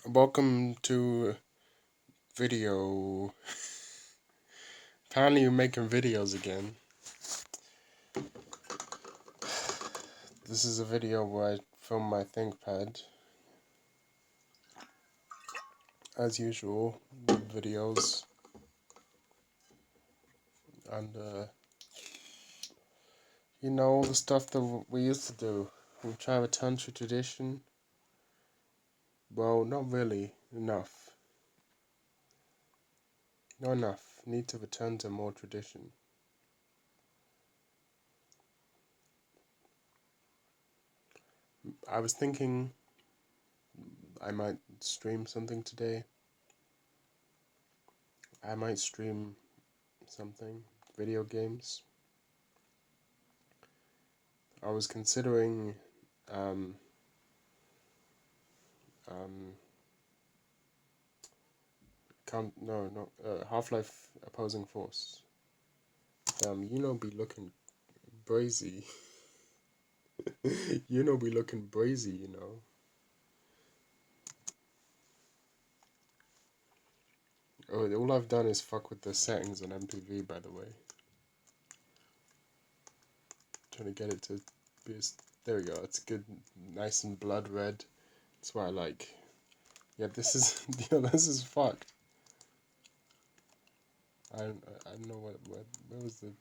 Welcome to video. Apparently you're making videos again. This is a video where I film my ThinkPad. As usual, videos. And, all the stuff that we used to do. We try to return to tradition. Well, not really. Enough. Not enough. Need to return to more tradition. I was thinking I might stream something today. I might stream something. Video games. I was considering um, um, Half-Life Opposing Force. Be looking brazy. Be looking brazy. Oh, all I've done is fuck with the settings on MPV, by the way. Trying to get it to be there we go, it's good, nice and blood red. That's what I like. Yeah, this is, this is fucked. I don't know where was the...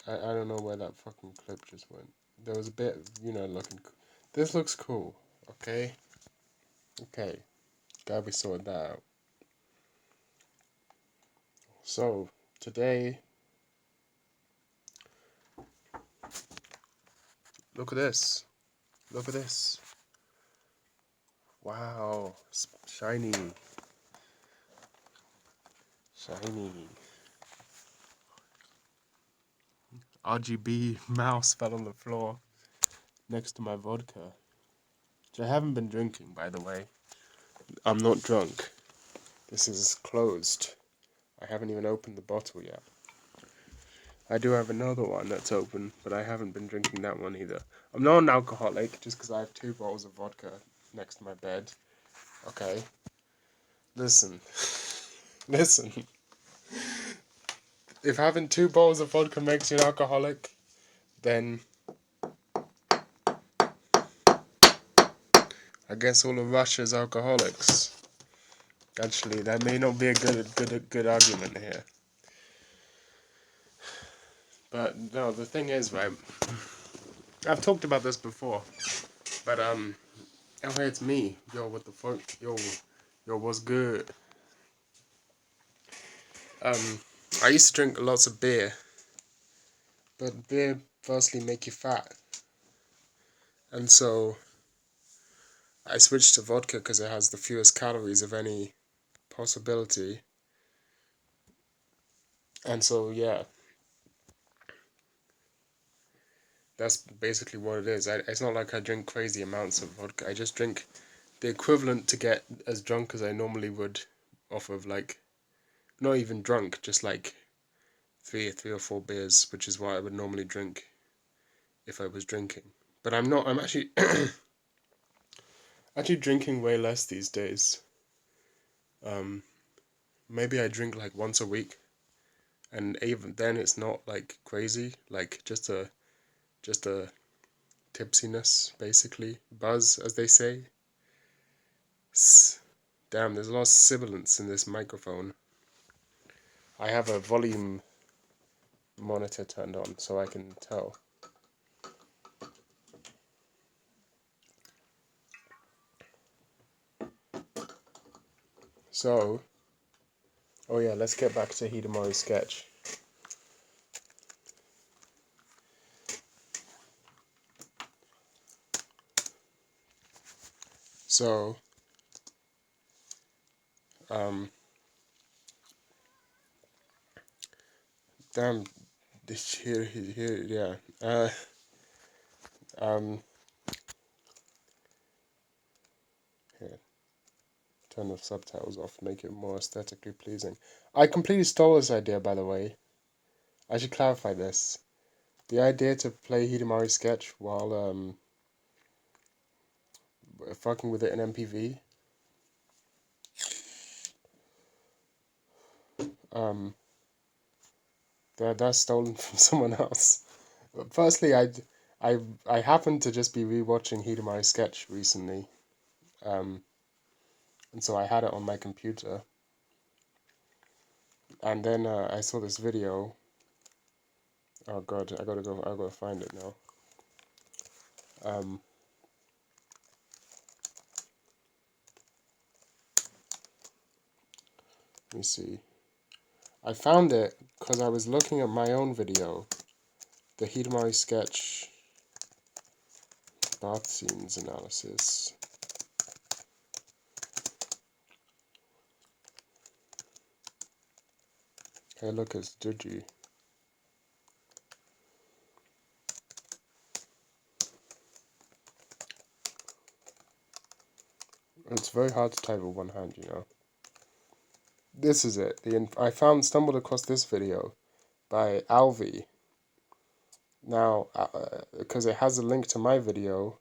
I don't know where that fucking clip just went. There was a bit, looking... This looks cool, okay? Okay, glad we sorted that out. So, today... Look at this. Look at this. Wow, shiny. Shiny. RGB mouse fell on the floor next to my vodka. Which I haven't been drinking, by the way. I'm not drunk. This is closed. I haven't even opened the bottle yet. I do have another one that's open, but I haven't been drinking that one either. I'm not an alcoholic just because I have 2 bottles of vodka next to my bed. Okay? Listen. Listen. If having 2 bottles of vodka makes you an alcoholic, then I guess all of Russia's alcoholics. Actually, that may not be a good argument here. But no, the thing is, right? I've talked about this before, but oh hey, it's me. Yo, what the fuck? Yo, what's good? I used to drink lots of beer, but beer firstly make you fat, and so I switched to vodka because it has the fewest calories of any possibility, and so yeah, that's basically what it is. It's not like I drink crazy amounts of vodka. I just drink the equivalent to get as drunk as I normally would off of, like, not even drunk, just like three or four beers, which is what I would normally drink if I was drinking. But I'm not. I'm actually actually drinking way less these days. Maybe I drink like once a week, and even then it's not like crazy. Like just a tipsiness, basically buzz, as they say. Damn, there's a lot of sibilance in this microphone. I have a volume monitor turned on so I can tell. So, oh yeah, let's get back to Hidamari's sketch. So, damn, this here, yeah. Here, turn the subtitles off, make it more aesthetically pleasing. I completely stole this idea, by the way. I should clarify this. The idea to play Hidamari's sketch while fucking with it in MPV. That's stolen from someone else. But firstly, I happened to just be rewatching Hidemaru's sketch recently, and so I had it on my computer, and then I saw this video. Oh god, I gotta find it now. Let me see. I found it because I was looking at my own video, the Hidemaru sketch bath scenes analysis. Hey, look, it's Juju. It's very hard to type with one hand, you know. This is it. I stumbled across this video by Alvi. Now, because it has a link to my video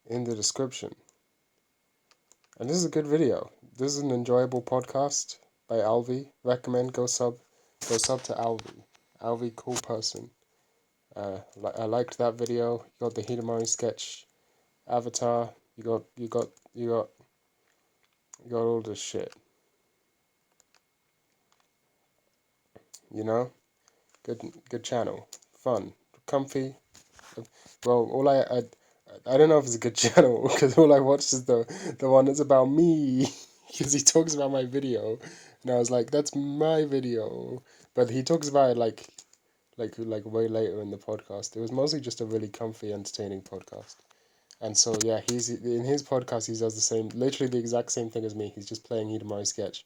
in the description. And this is a good video. This is an enjoyable podcast by Alvi. Recommend go sub to Alvi. Alvi, cool person. I liked that video. You got the Hidemaru sketch avatar. You got all this shit. You know, good channel, fun, comfy. Well, I don't know if it's a good channel because all I watched is the one that's about me because he talks about my video, and I was like, that's my video, but he talks about it like way later in the podcast. It was mostly just a really comfy, entertaining podcast. And so yeah, he's in his podcast. He does the same, literally the exact same thing as me. He's just playing Hidemaru sketch,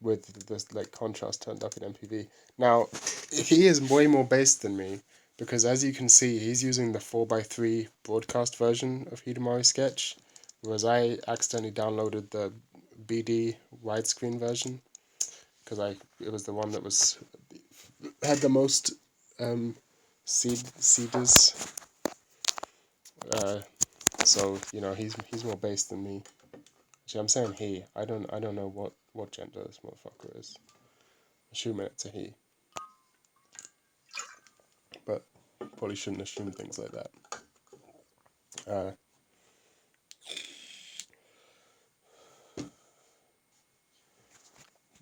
with this like contrast turned up in MPV. Now, he is way more bass than me because as you can see, he's using the 4x3 broadcast version of Hidemaru sketch, whereas I accidentally downloaded the BD widescreen version because it was the one that had the most seeders. So you know he's more bass than me. Actually, I'm saying he. I don't know what gender this motherfucker is. Assuming it's a he, but probably shouldn't assume things like that.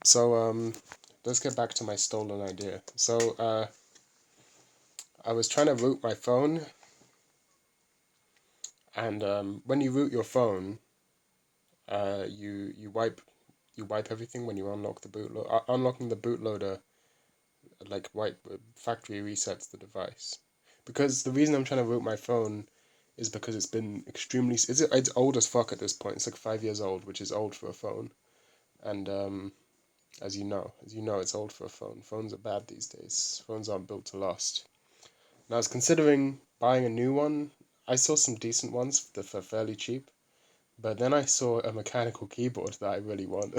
So let's get back to my stolen idea. So I was trying to root my phone, and when you root your phone, you wipe everything when you unlock the bootloader. Unlocking the bootloader like factory resets the device. Because the reason I'm trying to root my phone is because it's been extremely it's old as fuck at this point. It's like 5 years old, which is old for a phone. And as you know, it's old for a phone. Phones are bad these days. Phones aren't built to last. And I was considering buying a new one. I saw some decent ones for fairly cheap, but then I saw a mechanical keyboard that I really want,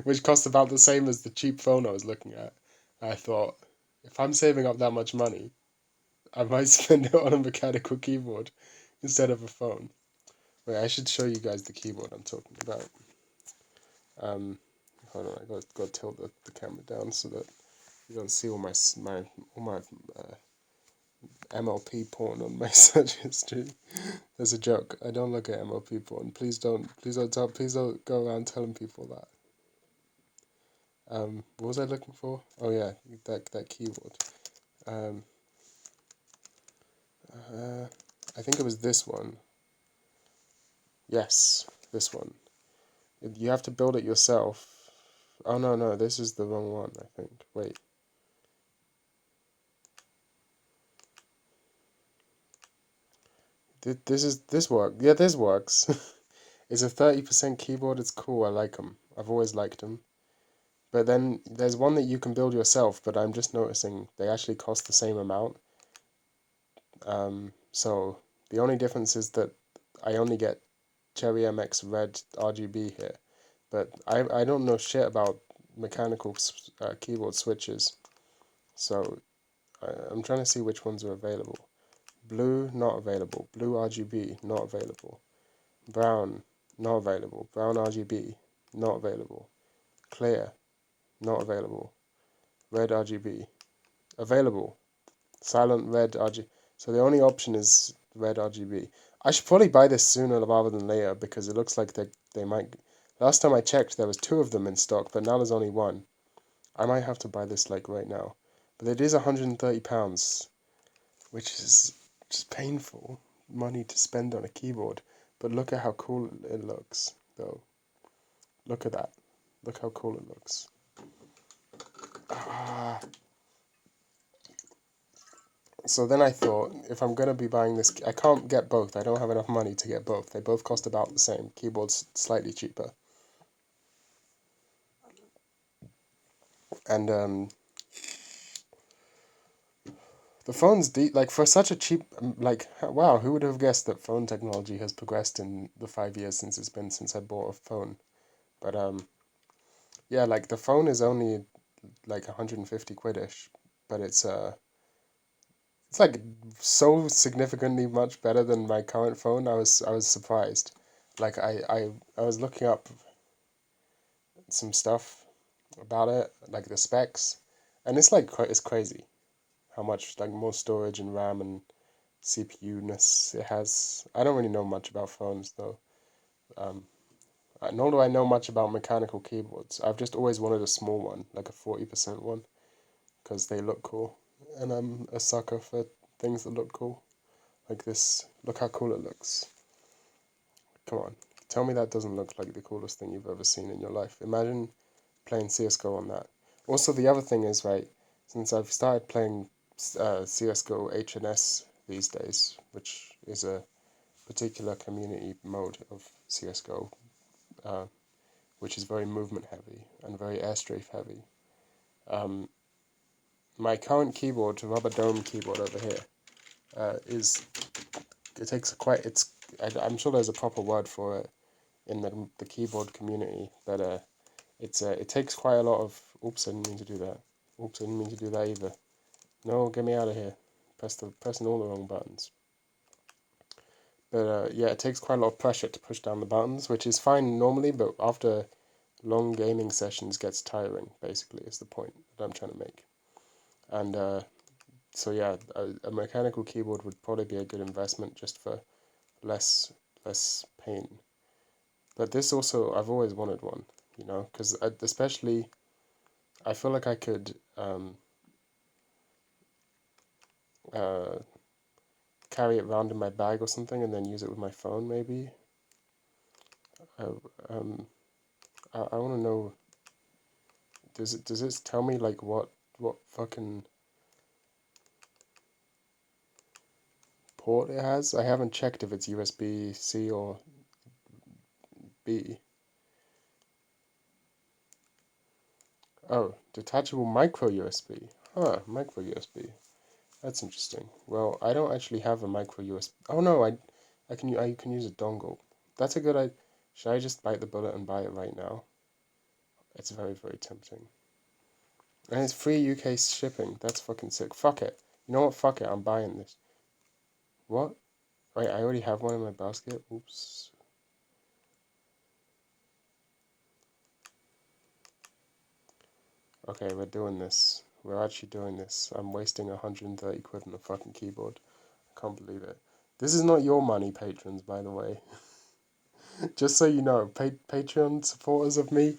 which cost about the same as the cheap phone I was looking at. I thought, if I'm saving up that much money, I might spend it on a mechanical keyboard instead of a phone. Wait, I should show you guys the keyboard I'm talking about. Hold on, I got to tilt the camera down so that you don't see all my MLP porn on my search history. There's a joke. I don't look at MLP porn. Please don't go around telling people that. What was I looking for? Oh yeah, that keyboard. I think it was this one. Yes, this one. You have to build it yourself. Oh no, this is the wrong one, I think. Wait. This work. Yeah, this works. It's a 30% keyboard. It's cool. I like them. I've always liked them. But then there's one that you can build yourself, but I'm just noticing they actually cost the same amount. So the only difference is that I only get Cherry MX Red RGB here. But I don't know shit about mechanical keyboard switches. So I'm trying to see which ones are available. Blue, not available. Blue RGB, not available. Brown, not available. Brown RGB, not available. Clear, not available. Red RGB, available. Silent red RGB. So the only option is red RGB. I should probably buy this sooner rather than later because it looks like they might. Last time I checked, there was 2 of them in stock, but now there's only 1. I might have to buy this like right now. But it is £130, which is just painful money to spend on a keyboard. But look at how cool it looks, though. Look at that. Look how cool it looks. Ah. So then I thought, if I'm going to be buying this, I can't get both. I don't have enough money to get both. They both cost about the same. Keyboard's slightly cheaper. And the phone's like for such a cheap, like, wow, who would have guessed that phone technology has progressed in the 5 years since I bought a phone. But yeah, like the phone is only like 150 quidish, but it's like so significantly much better than my current phone. I was surprised. Like I was looking up some stuff about it, like the specs, and it's like it's crazy how much like more storage and RAM and CPU-ness it has. I don't really know much about phones though. Um, Nor do I know much about mechanical keyboards. I've just always wanted a small one, like a 40% one, because they look cool, and I'm a sucker for things that look cool. Like this. Look how cool it looks. Come on. Tell me that doesn't look like the coolest thing you've ever seen in your life. Imagine playing CSGO on that. Also, the other thing is, right, since I've started playing CSGO HNS these days, which is a particular community mode of CSGO, uh, which is very movement heavy and very airstrafe heavy. My current keyboard, rubber dome keyboard over here, is it takes quite it's I'm sure there's a proper word for it in the keyboard community, but it takes quite a lot of. Oops, I didn't mean to do that. Oops, I didn't mean to do that either. No, get me out of here. Pressing all the wrong buttons. But yeah, it takes quite a lot of pressure to push down the buttons, which is fine normally, but after long gaming sessions gets tiring. Basically, is the point that I'm trying to make. And so yeah, a mechanical keyboard would probably be a good investment just for less pain. But this also, I've always wanted one, because especially I feel like I could uh, carry it around in my bag or something and then use it with my phone maybe. Uh, um, I want to know, does it tell me like what fucking port it has? I haven't checked if it's USB-C or B. Oh, detachable micro USB. Huh, micro USB. That's interesting. Well, I don't actually have a micro USB. Oh no, I can use a dongle. That's a good idea. Should I just bite the bullet and buy it right now? It's very, very tempting. And it's free UK shipping. That's fucking sick. Fuck it. You know what? Fuck it. I'm buying this. What? Wait, I already have one in my basket. Oops. Okay, we're doing this. We're actually doing this. I'm wasting 130 quid on a fucking keyboard. I can't believe it. This is not your money, patrons, by the way. Just so you know, Patreon supporters of me,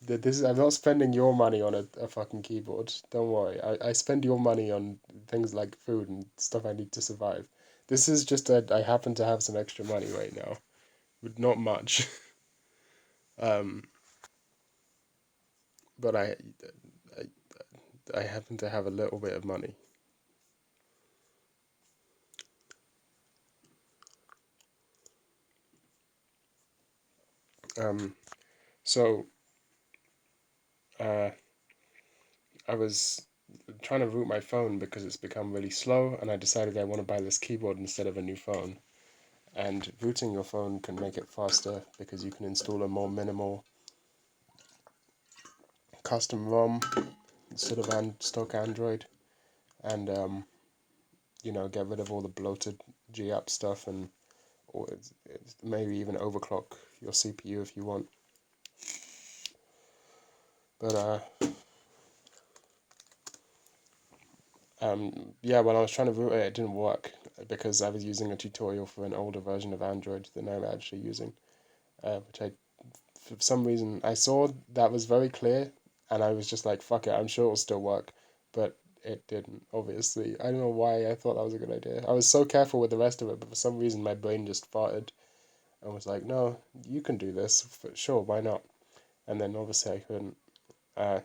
I'm not spending your money on a fucking keyboard. Don't worry. I spend your money on things like food and stuff I need to survive. This is just that I happen to have some extra money right now, but not much. Um, but I happen to have a little bit of money. Um, so uh, I was trying to root my phone because it's become really slow, and I decided I want to buy this keyboard instead of a new phone. And rooting your phone can make it faster because you can install a more minimal custom ROM instead of stock Android, and get rid of all the bloated G-app stuff, and or it's maybe even overclock your CPU if you want. But yeah, when I was trying to root it, it didn't work because I was using a tutorial for an older version of Android than I'm actually using, which for some reason, I saw that was very clear, and I was just like, fuck it, I'm sure it'll still work. But it didn't, obviously. I don't know why I thought that was a good idea. I was so careful with the rest of it, but for some reason my brain just farted and was like, no, you can do this. Sure, why not? And then obviously I couldn't. Uh,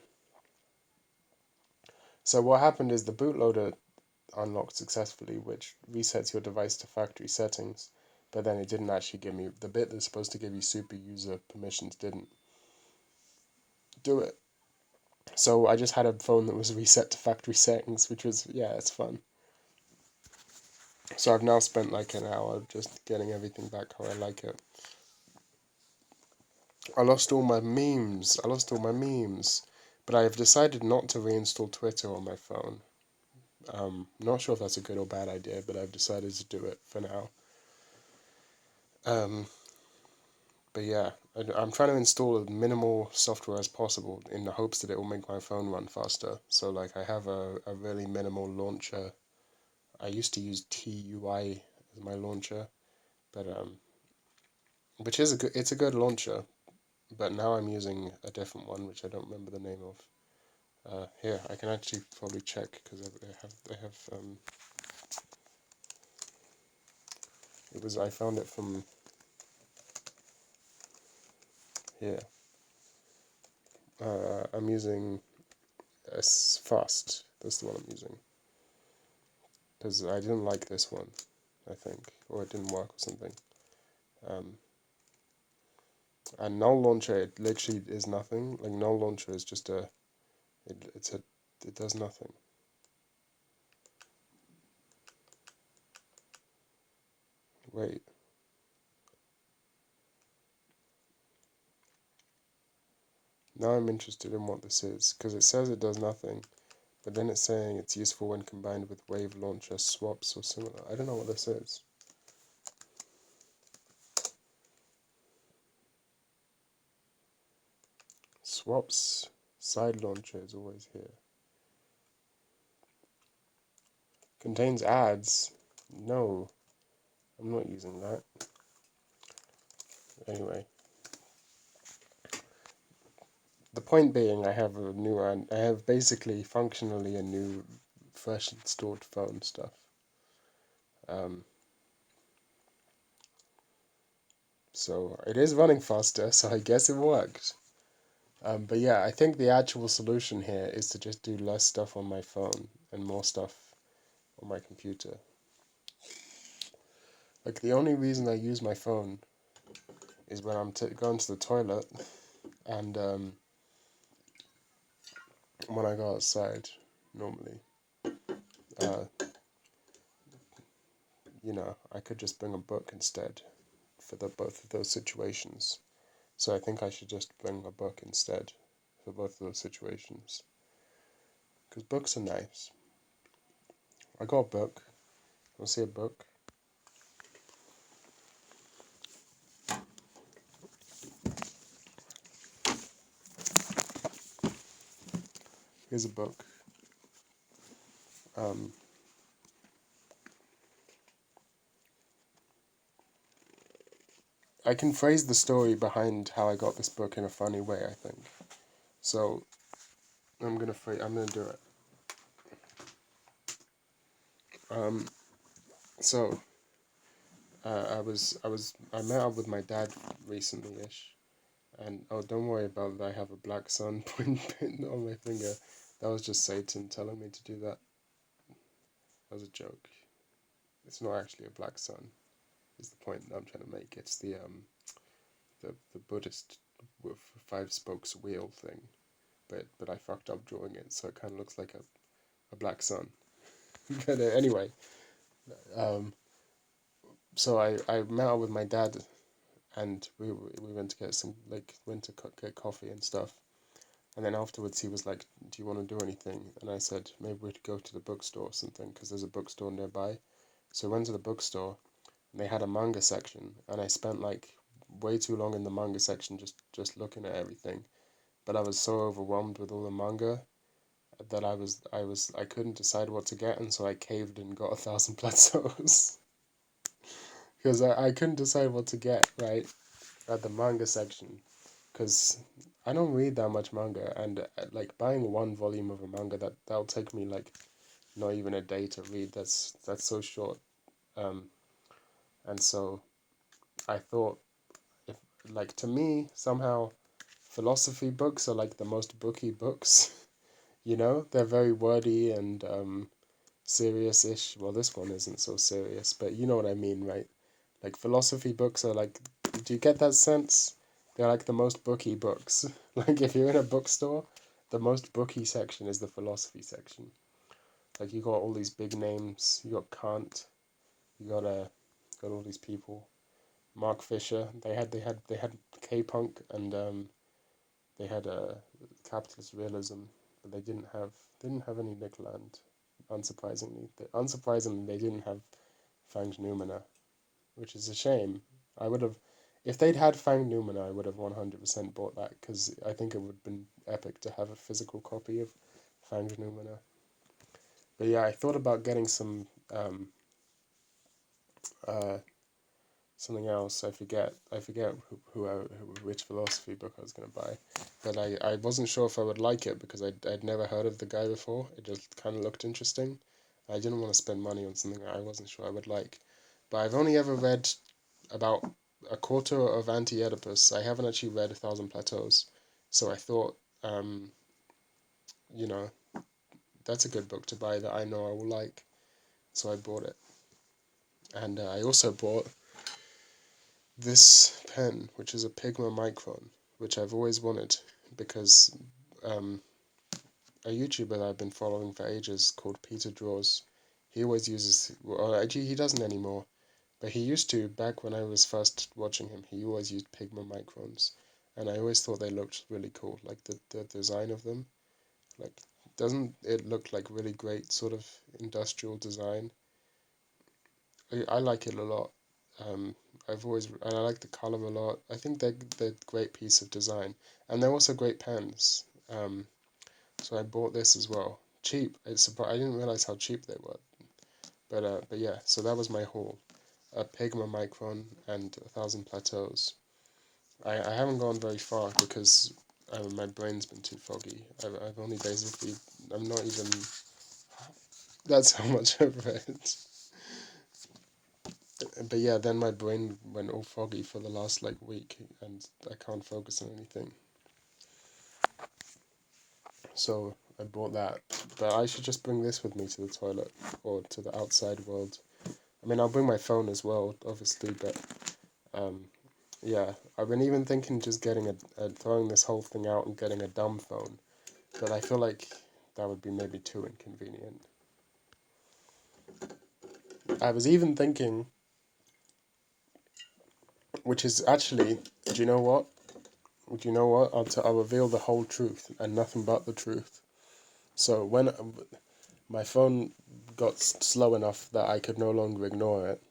so what happened is the bootloader unlocked successfully, which resets your device to factory settings, but then it didn't actually give me, the bit that's supposed to give you super user permissions didn't do it. So I just had a phone that was reset to factory settings, which was, yeah, it's fun. So I've now spent like an hour just getting everything back how I like it. I lost all my memes. But I have decided not to reinstall Twitter on my phone. Not sure if that's a good or bad idea, but I've decided to do it for now. Um, but yeah, I'm trying to install as minimal software as possible in the hopes that it will make my phone run faster. So like I have a really minimal launcher. I used to use TUI as my launcher, but which is it's a good launcher. But now I'm using a different one, which I don't remember the name of. Here, I can actually probably check because they have I found it from here. I'm using Fast. That's the one I'm using because I didn't like this one, I think, or it didn't work or something. And null launcher, it literally is nothing. Like null launcher is just it does nothing. Wait. Now I'm interested in what this is because it says it does nothing, but then it's saying it's useful when combined with Wave Launcher swaps or similar. I don't know what this is. Swaps side launcher is always here. Contains ads. No, I'm not using that. Anyway, the point being, I have basically functionally a new, fresh installed phone stuff. So it is running faster, so I guess it worked. But yeah, I think the actual solution here is to just do less stuff on my phone and more stuff on my computer. Like the only reason I use my phone is when I'm going to the toilet and when I go outside normally. Uh, I could just bring a book instead for both of those situations. So I think I should just bring a book instead for both of those situations. Because books are nice. I got a book. Want to see a book? Here's a book. I can phrase the story behind how I got this book in a funny way, I think. So I'm gonna do it. So I met up with my dad recently-ish, and oh, don't worry about that. I have a black sun pointing on my finger. That was just Satan telling me to do that. That was a joke. It's not actually a black sun. Is the point that I'm trying to make? It's the Buddhist with 5 spokes wheel thing, but I fucked up drawing it, so it kind of looks like a black sun. But anyway, so I met up with my dad, and we went to get get coffee and stuff. And then afterwards he was like, "Do you want to do anything?" And I said, "Maybe we'd go to the bookstore or something, because there's a bookstore nearby." So we went to the bookstore, and they had a manga section, and I spent like way too long in the manga section just looking at everything. But I was so overwhelmed with all the manga that I couldn't decide what to get, and so I caved and got 1,000 plateaus because I couldn't decide what to get right at the manga section, because I don't read that much manga, and like buying one volume of a manga, that'll take me like not even a day to read. That's so short. Um, and so I thought, if like, to me somehow philosophy books are like the most booky books. They're very wordy and serious-ish. Well, this one isn't so serious, but you know what I mean, right? Like philosophy books are like, do you get that sense? They're like the most booky books. Like if you're in a bookstore, the most booky section is the philosophy section. Like you got all these big names. You got Kant. You got all these people. Mark Fisher. They had K-punk, and they had capitalist realism, but they didn't have any Nick Land. Unsurprisingly, they didn't have Frank Noumena, which is a shame. I would have, if they'd had Fang Noumena, I would have 100% bought that, because I think it would have been epic to have a physical copy of Fang Noumena. But yeah, I thought about getting uh, something else. I forget which philosophy book I was gonna buy, but I wasn't sure if I would like it, because I'd never heard of the guy before. It just kind of looked interesting. I didn't want to spend money on something I wasn't sure I would like. But I've only ever read about a quarter of Anti-Oedipus. I haven't actually read 1,000 Plateaus, so I thought, you know, that's a good book to buy that I know I will like. So I bought it, and I also bought this pen, which is a Pigma Micron, which I've always wanted, because um, a YouTuber that I've been following for ages called Peter Draws, he always uses, well, actually he doesn't anymore, but he used to back when I was first watching him. He always used Pigma Microns, and I always thought they looked really cool, like the design of them. Like, doesn't it look like really great sort of industrial design? I like it a lot. Um, and I like the color a lot. I think they're a great piece of design, and they're also great pens. So I bought this as well. Cheap. I didn't realize how cheap they were. But yeah. So that was my haul. A Pigma Micron and 1,000 Plateaus. I haven't gone very far, because my brain's been too foggy. I've only basically, I'm not even. That's how much I've read. But yeah, then my brain went all foggy for the last like week, and I can't focus on anything. So I bought that, but I should just bring this with me to the toilet or to the outside world. I mean, I'll bring my phone as well, obviously, but um, yeah, I've been even thinking just getting throwing this whole thing out and getting a dumb phone, but I feel like that would be maybe too inconvenient. I was even thinking, which is actually, do you know what? Do you know what? I'll reveal the whole truth and nothing but the truth. So when my phone got slow enough that I could no longer ignore it,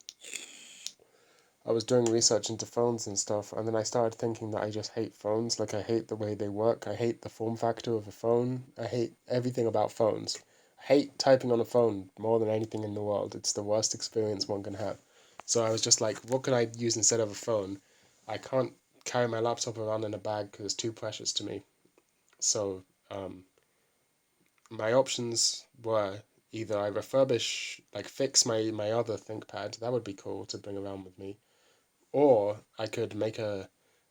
I was doing research into phones and stuff, and then I started thinking that I just hate phones. Like, I hate the way they work. I hate the form factor of a phone. I hate everything about phones. I hate typing on a phone more than anything in the world. It's the worst experience one can have. So I was just like, what could I use instead of a phone? I can't carry my laptop around in a bag because it's too precious to me. So my options were either I refurbish, like fix my other ThinkPad, that would be cool to bring around with me, or I could make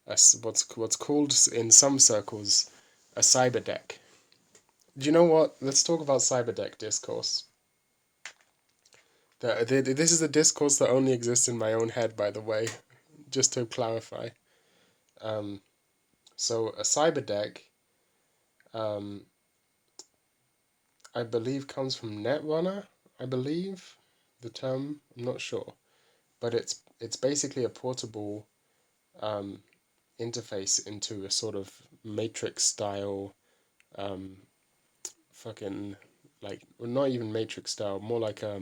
what's called in some circles a cyber deck. Do you know what? Let's talk about cyber deck discourse. This is a discourse that only exists in my own head, by the way, just to clarify. Um, so a cyber deck, um, I believe comes from Netrunner. I believe the term. I'm not sure, but it's basically a portable interface into a sort of matrix style. um, fucking like well, not even Matrix style, more like uh,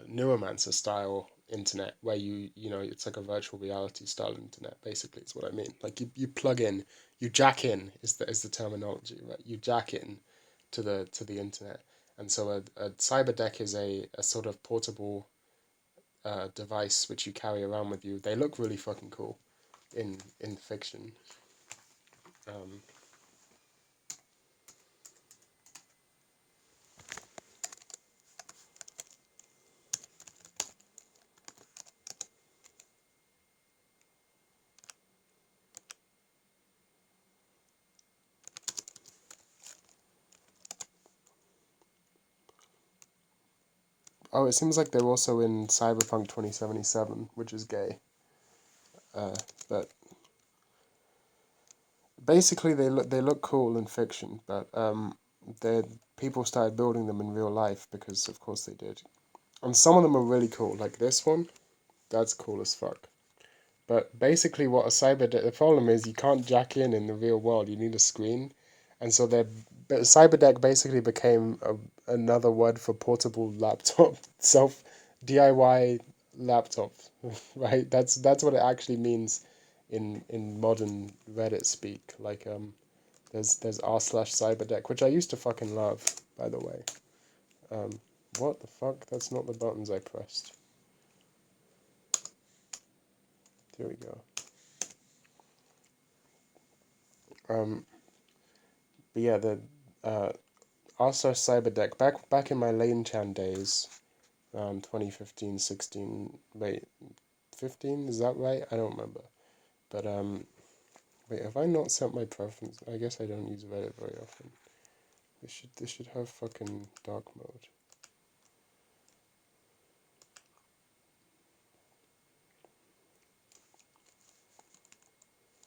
Neuromancer style internet where you know it's like a virtual reality style internet basically is what I mean. Like you plug in, you jack in is the terminology, right? You jack in to the internet, and so a cyber deck is a sort of portable device which you carry around with you. They look really fucking cool in fiction. Um, oh, it seems like they're also in Cyberpunk 2077, which is gay. But basically, they look cool in fiction, but they people started building them in real life because of course they did, and some of them are really cool. Like this one, that's cool as fuck. But basically, what a cyber deck, the problem is you can't jack in the real world. You need a screen, and so but cyber deck basically became another word for portable laptop, self DIY laptop, right? That's what it actually means in modern Reddit speak. Like there's r/cyberdeck, which I used to fucking love, by the way. Um, what the fuck? That's not the buttons I pressed. There we go. Um, but yeah, the uh, r/cyberdeck back in my Lane Chan days, around 2015, 16. Wait, 15? Is that right? I don't remember. But wait, have I not set my preference? I guess I don't use Reddit very often. This should have fucking dark mode.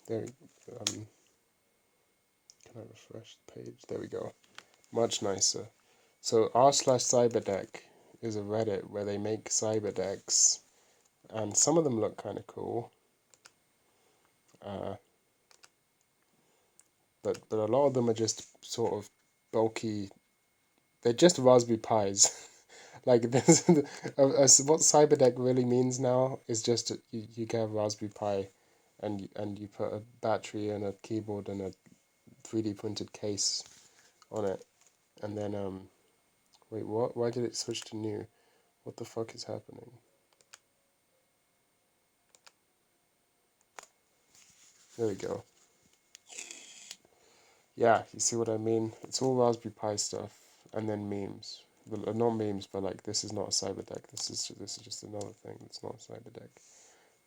There. Can I refresh the page? There we go. Much nicer. So r/cyberdeck is a Reddit where they make cyberdecks, and some of them look kind of cool. Uh, but a lot of them are just sort of bulky. They're just Raspberry Pis. Like this, what Cyberdeck really means now is just you get a Raspberry Pi, and you put a battery and a keyboard and a 3D printed case on it, and then wait, what? Why did it switch to new? What the fuck is happening? There we go. Yeah, you see what I mean? It's all Raspberry Pi stuff, and then memes. Well, not memes, but like this is not a cyberdeck. This is just another thing. It's not a cyberdeck.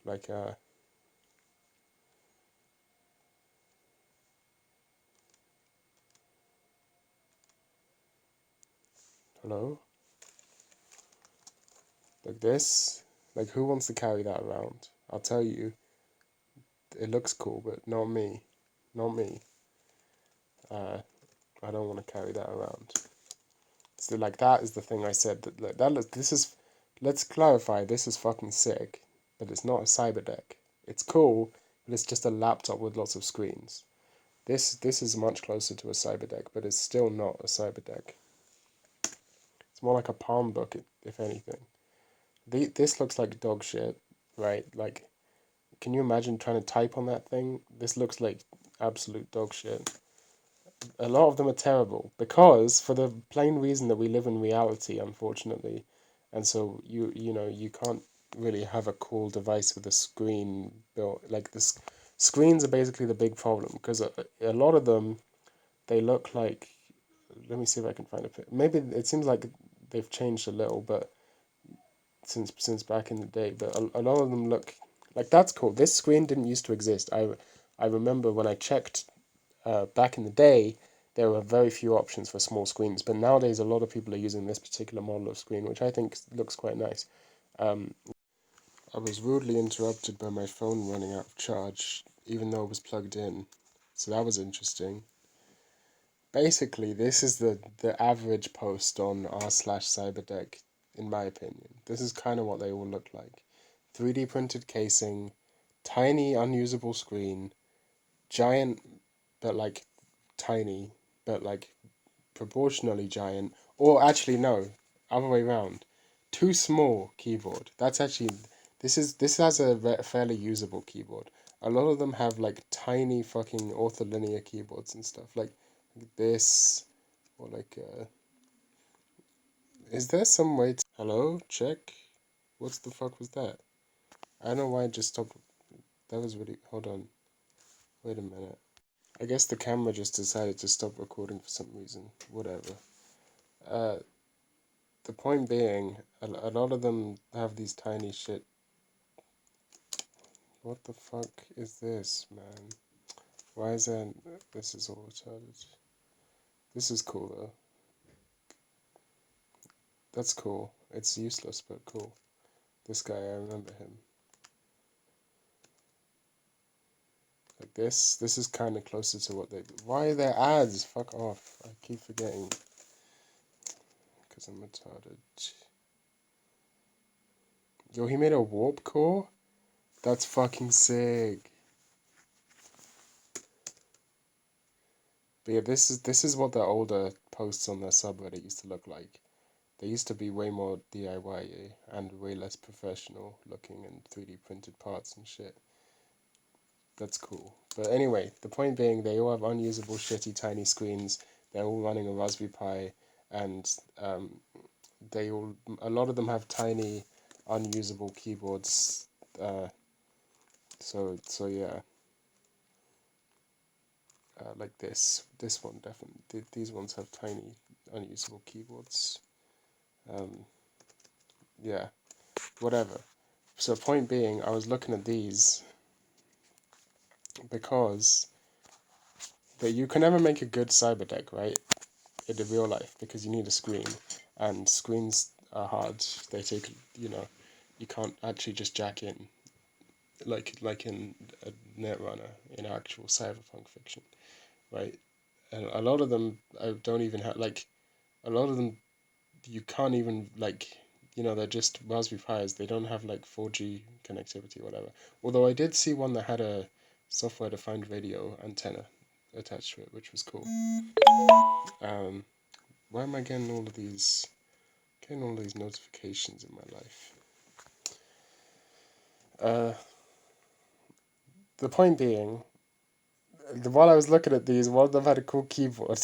Like hello, like this. Like who wants to carry that around? I'll tell you, it looks cool, but not me, not me. Uh, I don't want to carry that around. So like that is the thing I said that like, this is. Let's clarify. This is fucking sick, but it's not a cyberdeck. It's cool, but it's just a laptop with lots of screens. This is much closer to a cyberdeck, but it's still not a cyberdeck. It's more like a palm book, if anything. This looks like dog shit, right? Like, can you imagine trying to type on that thing? This looks like absolute dog shit. A lot of them are terrible because for the plain reason that we live in reality, unfortunately, and so you know you can't really have a cool device with a screen built like this. Screens are basically the big problem because a lot of them they look like. Let me see if I can find a picture. Maybe it seems like they've changed a little, but since back in the day, but a lot of them look like that's cool. This screen didn't used to exist. I remember when I checked back in the day, there were very few options for small screens, but nowadays a lot of people are using this particular model of screen, which I think looks quite nice. Um, I was rudely interrupted by my phone running out of charge, even though it was plugged in, so that was interesting. Basically, this is the average post on r/cyberdeck, in my opinion. This is kind of what they all look like. 3D printed casing, tiny unusable screen, giant, but like tiny, but like proportionally giant, or actually no, other way around. Too small keyboard. That's actually this has a fairly usable keyboard. A lot of them have like tiny fucking ortholinear keyboards and stuff like this, or like is there some way to... Hello, check. What the fuck was that? I don't know why it just stopped. That was really... Hold on. Wait a minute. I guess the camera just decided to stop recording for some reason. Whatever. Uh, the point being, a lot of them have these tiny shit. What the fuck is this, man? Why is that? This is all retarded. This is cool though. That's cool. It's useless, but cool. This guy, I remember him. Like this. This is kind of closer to what they... Why are there ads? Fuck off. I keep forgetting. Because I'm retarded. Yo, he made a warp core? That's fucking sick. But yeah, this is what the older posts on their subreddit used to look like. They used to be way more DIY and way less professional looking and 3D printed parts and shit. That's cool. But anyway, the point being, they all have unusable, shitty, tiny screens. They're all running a Raspberry Pi, and a lot of them have tiny, unusable keyboards. So yeah, like this one definitely. These ones have tiny, unusable keyboards. Yeah, whatever. So point being, I was looking at these because that you can never make a good cyber deck, right? In the real life, because you need a screen, and screens are hard. They take, you can't actually just jack in like in a Netrunner in actual cyberpunk fiction, right? And a lot of them I don't even have like a lot of them you can't even like they're just Raspberry Pis. They don't have like 4G connectivity or whatever. Although I did see one that had a software defined radio antenna attached to it, which was cool. Why am I getting all these notifications in my life? The point being, while I was looking at these, one of them had a cool keyboard,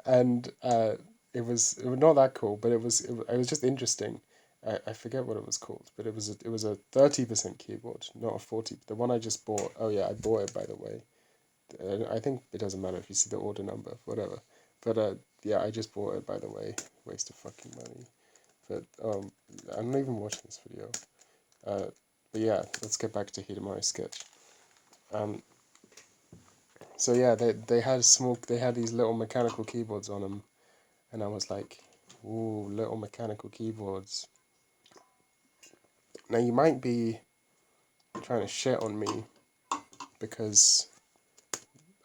and it was not that cool, but it was just interesting. I forget what it was called, but it was a 30% keyboard, not a 40. The one I just bought. Oh yeah, I bought it by the way. I think it doesn't matter if you see the order number, whatever. But yeah, I just bought it by the way. Waste of fucking money. But I'm not even watching this video. But yeah, let's get back to Hidamari's sketch. So yeah, they had these little mechanical keyboards on them, and I was like, ooh, little mechanical keyboards. Now you might be trying to shit on me because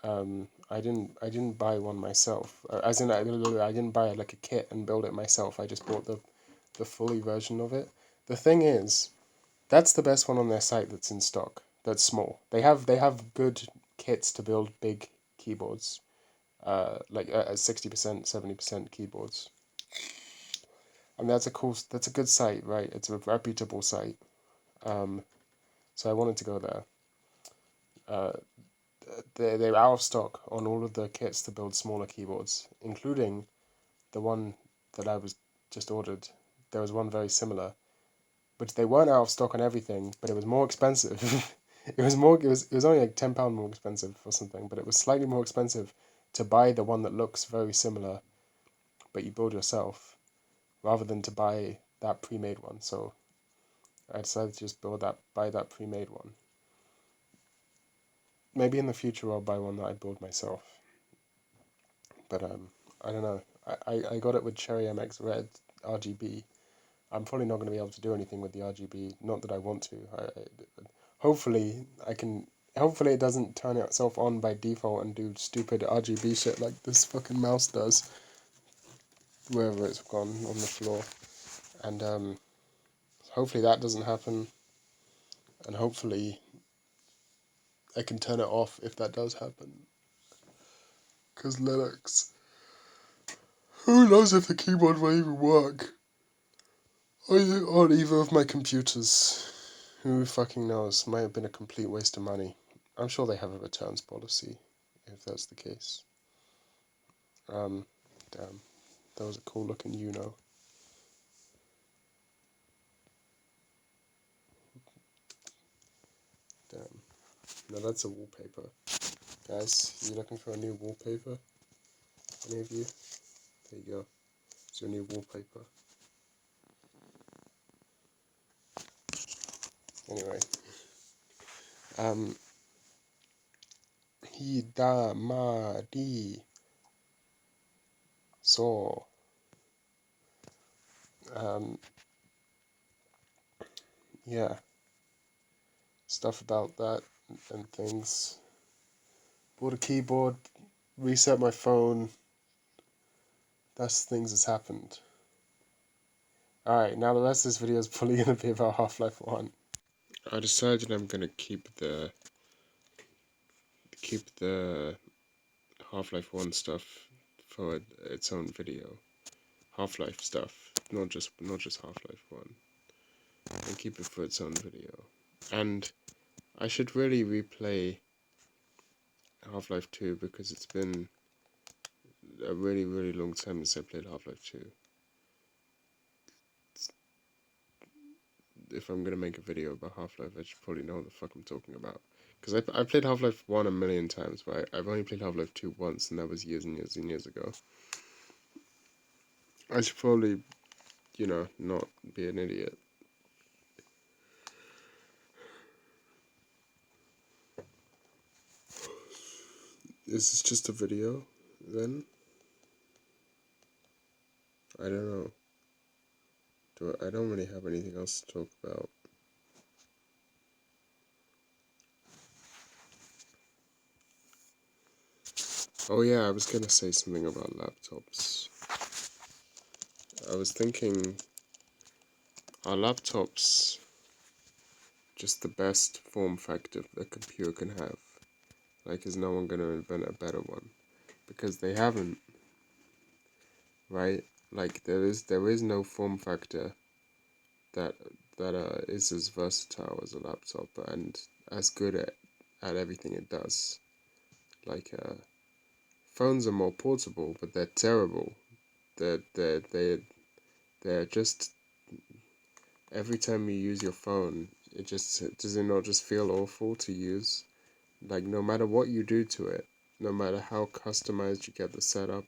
I didn't buy one myself. As in I didn't buy like a kit and build it myself. I just bought the fully version of it. The thing is, that's the best one on their site that's in stock. That's small. They have good kits to build big keyboards, like 60%, 70% keyboards, and that's a good site, right? It's a reputable site. So I wanted to go there. They're out of stock on all of the kits to build smaller keyboards, including the one that I was just ordered. There was one very similar, which they weren't out of stock on everything, but it was more expensive. It was only like £10 more expensive or something, but it was slightly more expensive to buy the one that looks very similar, but you build yourself, rather than to buy that pre-made one. So I decided to just buy that pre-made one. Maybe in the future I'll buy one that I build myself. But I don't know. I got it with Cherry MX Red RGB. I'm probably not going to be able to do anything with the RGB. Not that I want to. Hopefully I can. Hopefully it doesn't turn itself on by default and do stupid RGB shit like this fucking mouse does. Wherever it's gone on the floor. And hopefully that doesn't happen. And hopefully I can turn it off if that does happen. Because Linux. Who knows if the keyboard will even work on either of my computers. Who fucking knows? Might have been a complete waste of money. I'm sure they have a returns policy, if that's the case. Damn. That was a cool looking Uno. Damn. Now that's a wallpaper. Guys, you looking for a new wallpaper? Any of you? There you go. It's your new wallpaper. Anyway. Hidamadi. So. Yeah. Stuff about that and things. Bought a keyboard, reset my phone. That's things that's happened. Alright, now the rest of this video is probably going to be about Half-Life 1. I decided I'm going to keep the Half-Life 1 stuff for its own video. Half-Life stuff, not just Half-Life 1. And keep it for its own video. And I should really replay Half-Life 2 because it's been a really, really long time since I played Half-Life 2. If I'm going to make a video about Half-Life, I should probably know what the fuck I'm talking about. Because I played Half-Life 1 a million times, but I've only played Half-Life 2 once, and that was years and years and years ago. I should probably, not be an idiot. Is this just a video, then? I don't know. I don't really have anything else to talk about. Oh yeah, I was gonna say something about laptops. I was thinking, are laptops just the best form factor a computer can have? Like, is no one gonna invent a better one? Because they haven't, right? Like, there is no form factor that is as versatile as a laptop and as good at everything it does. Like, phones are more portable, but they're terrible. They're just, every time you use your phone, does it not just feel awful to use? Like, no matter what you do to it, no matter how customized you get the setup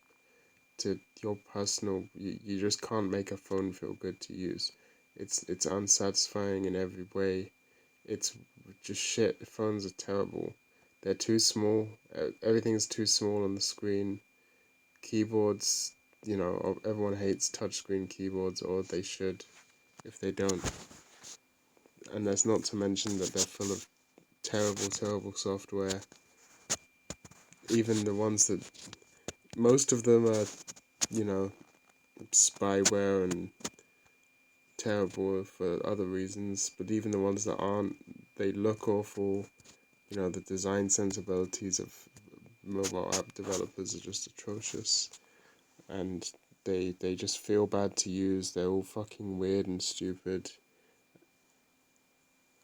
to your personal, you just can't make a phone feel good to use. It's unsatisfying in every way. It's just shit. Phones are terrible. They're too small. Everything's too small on the screen. Keyboards, everyone hates touchscreen keyboards, or they should, if they don't. And that's not to mention that they're full of terrible, terrible software. Even the ones that, most of them are, spyware and terrible for other reasons, but even the ones that aren't, they look awful. The design sensibilities of mobile app developers are just atrocious, and they just feel bad to use. They're all fucking weird and stupid,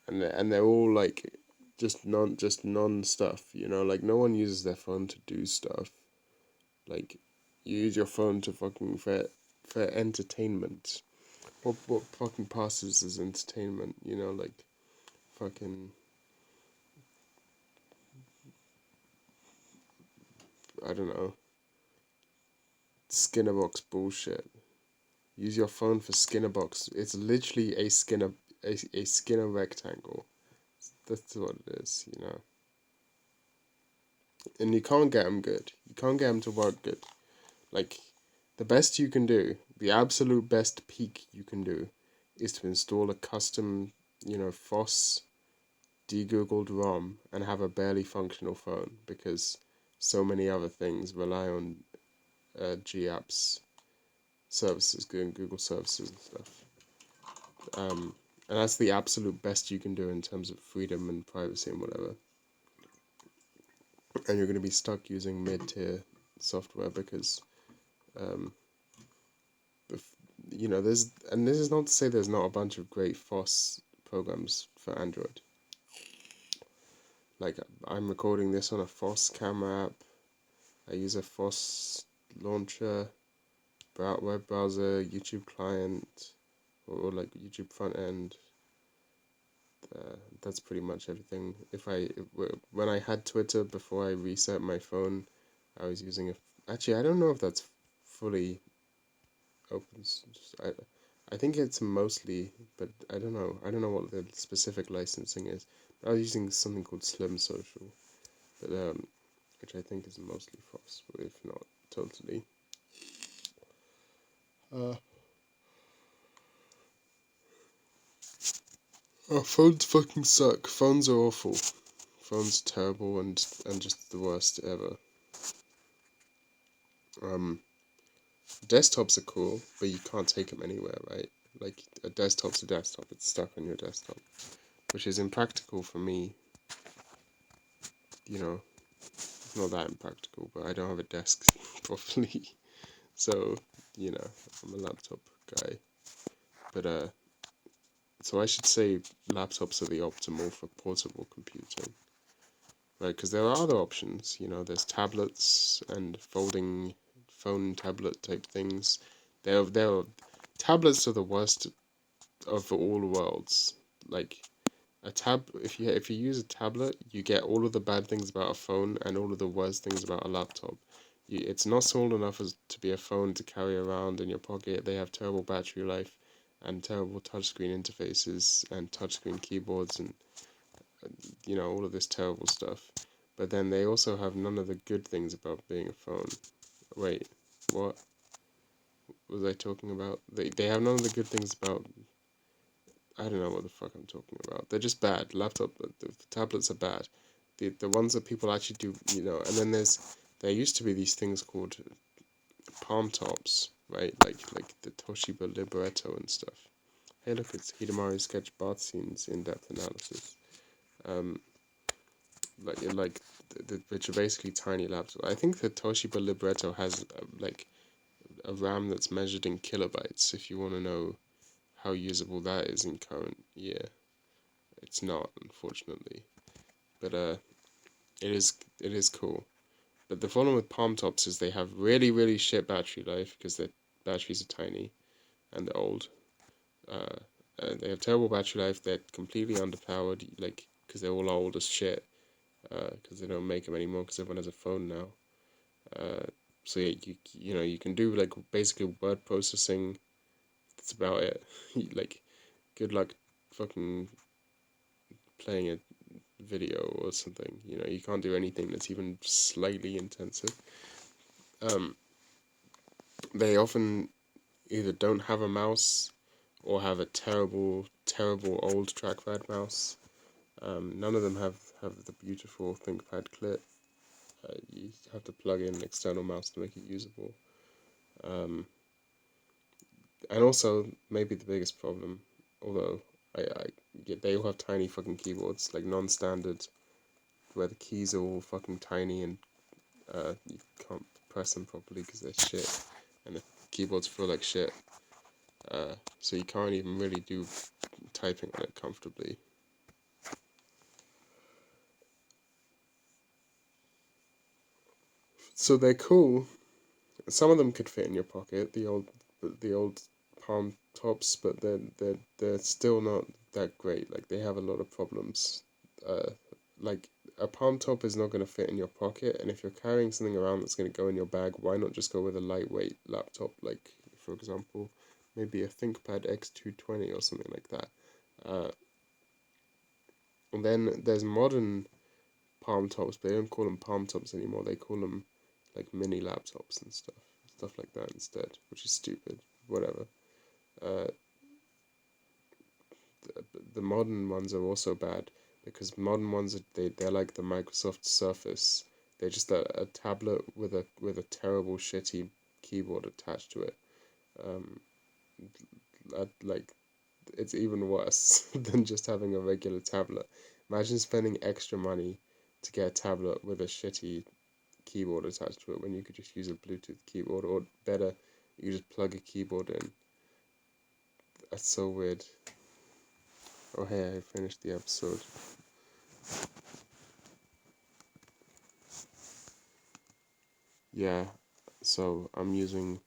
and they're all like just non stuff. Like, no one uses their phone to do stuff. Like, you use your phone to fucking for entertainment. What fucking passes as entertainment? Like, fucking, I don't know, Skinnerbox bullshit. Use your phone for Skinnerbox. It's literally a Skinner rectangle. That's what it is, And you can't get them good. You can't get them to work good. Like, the best you can do, the absolute best peak you can do, is to install a custom, FOSS de-googled ROM and have a barely functional phone, because so many other things rely on GApps services, Google services and stuff. And that's the absolute best you can do in terms of freedom and privacy and whatever. and you're going to be stuck using mid-tier software because um, there's, and this is not to say there's not a bunch of great FOSS programs for Android. Like, I'm recording this on a FOSS camera app. I use a FOSS launcher, web browser, YouTube client, or like YouTube front end. That's pretty much everything. When I had Twitter before I reset my phone, I was using actually, I don't know if that's fully open. I think it's mostly, but I don't know. I don't know what the specific licensing is. I was using something called Slim Social, but which I think is mostly false, if not totally. Uh, Phones fucking suck. Phones are awful. Phones are terrible and just the worst ever. Desktops are cool, but you can't take them anywhere, right? Like, a desktop's a desktop, it's stuck on your desktop, which is impractical for me. It's not that impractical, but I don't have a desk properly, so, I'm a laptop guy. But, so I should say laptops are the optimal for portable computing, right? Because there are other options, there's tablets and folding phone tablet type things. Tablets are the worst of all worlds. Like, if you use a tablet, you get all of the bad things about a phone and all of the worst things about a laptop. It's not small enough as to be a phone to carry around in your pocket. They have terrible battery life and terrible touchscreen interfaces and touchscreen keyboards and all of this terrible stuff. But then they also have none of the good things about being a phone. Wait, what was I talking about? They have none of the good things about. I don't know what the fuck I'm talking about. They're just bad. The tablets are bad. The ones that people actually do, and then there used to be these things called palm tops, right? Like the Toshiba Libretto and stuff. Hey, look, it's Hidemaru's sketch bath scenes in-depth analysis. Um, which are basically tiny laptops. I think the Toshiba Libretto has like a RAM that's measured in kilobytes. If you want to know how usable that is in current year, it's not, unfortunately. But it is cool. But the problem with palm tops is they have really really shit battery life because their batteries are tiny and they're old. Uh, they have terrible battery life. They're completely underpowered, like because they're all old as shit. Because they don't make them anymore because everyone has a phone now. Uh, so yeah, you can do like basically word processing. That's about it. Like, good luck fucking playing a video or something. You can't do anything that's even slightly intensive. Um, they often either don't have a mouse or have a terrible, terrible old trackpad mouse. None of them have the beautiful ThinkPad clip. You have to plug in an external mouse to make it usable. And also, maybe the biggest problem, although they all have tiny fucking keyboards, like non-standard, where the keys are all fucking tiny and you can't press them properly because they're shit, and the keyboards feel like shit. So you can't even really do typing on it comfortably. So they're cool. Some of them could fit in your pocket, the old palm tops, but they're still not that great. Like, they have a lot of problems. Like, a palm top is not going to fit in your pocket, and if you're carrying something around that's going to go in your bag, why not just go with a lightweight laptop? Like, for example, maybe a ThinkPad X220 or something like that. Uh, and then there's modern palm tops, but they don't call them palm tops anymore. They call them like mini laptops and stuff like that instead, which is stupid. Whatever. Uh, the modern ones are also bad because modern ones they're like the Microsoft Surface. They're just a tablet with a terrible shitty keyboard attached to it. Um, like, it's even worse than just having a regular tablet. Imagine spending extra money to get a tablet with a shitty keyboard attached to it when you could just use a Bluetooth keyboard, or better, you just plug a keyboard in. That's so weird. Oh hey, I finished the episode. Yeah, so I'm using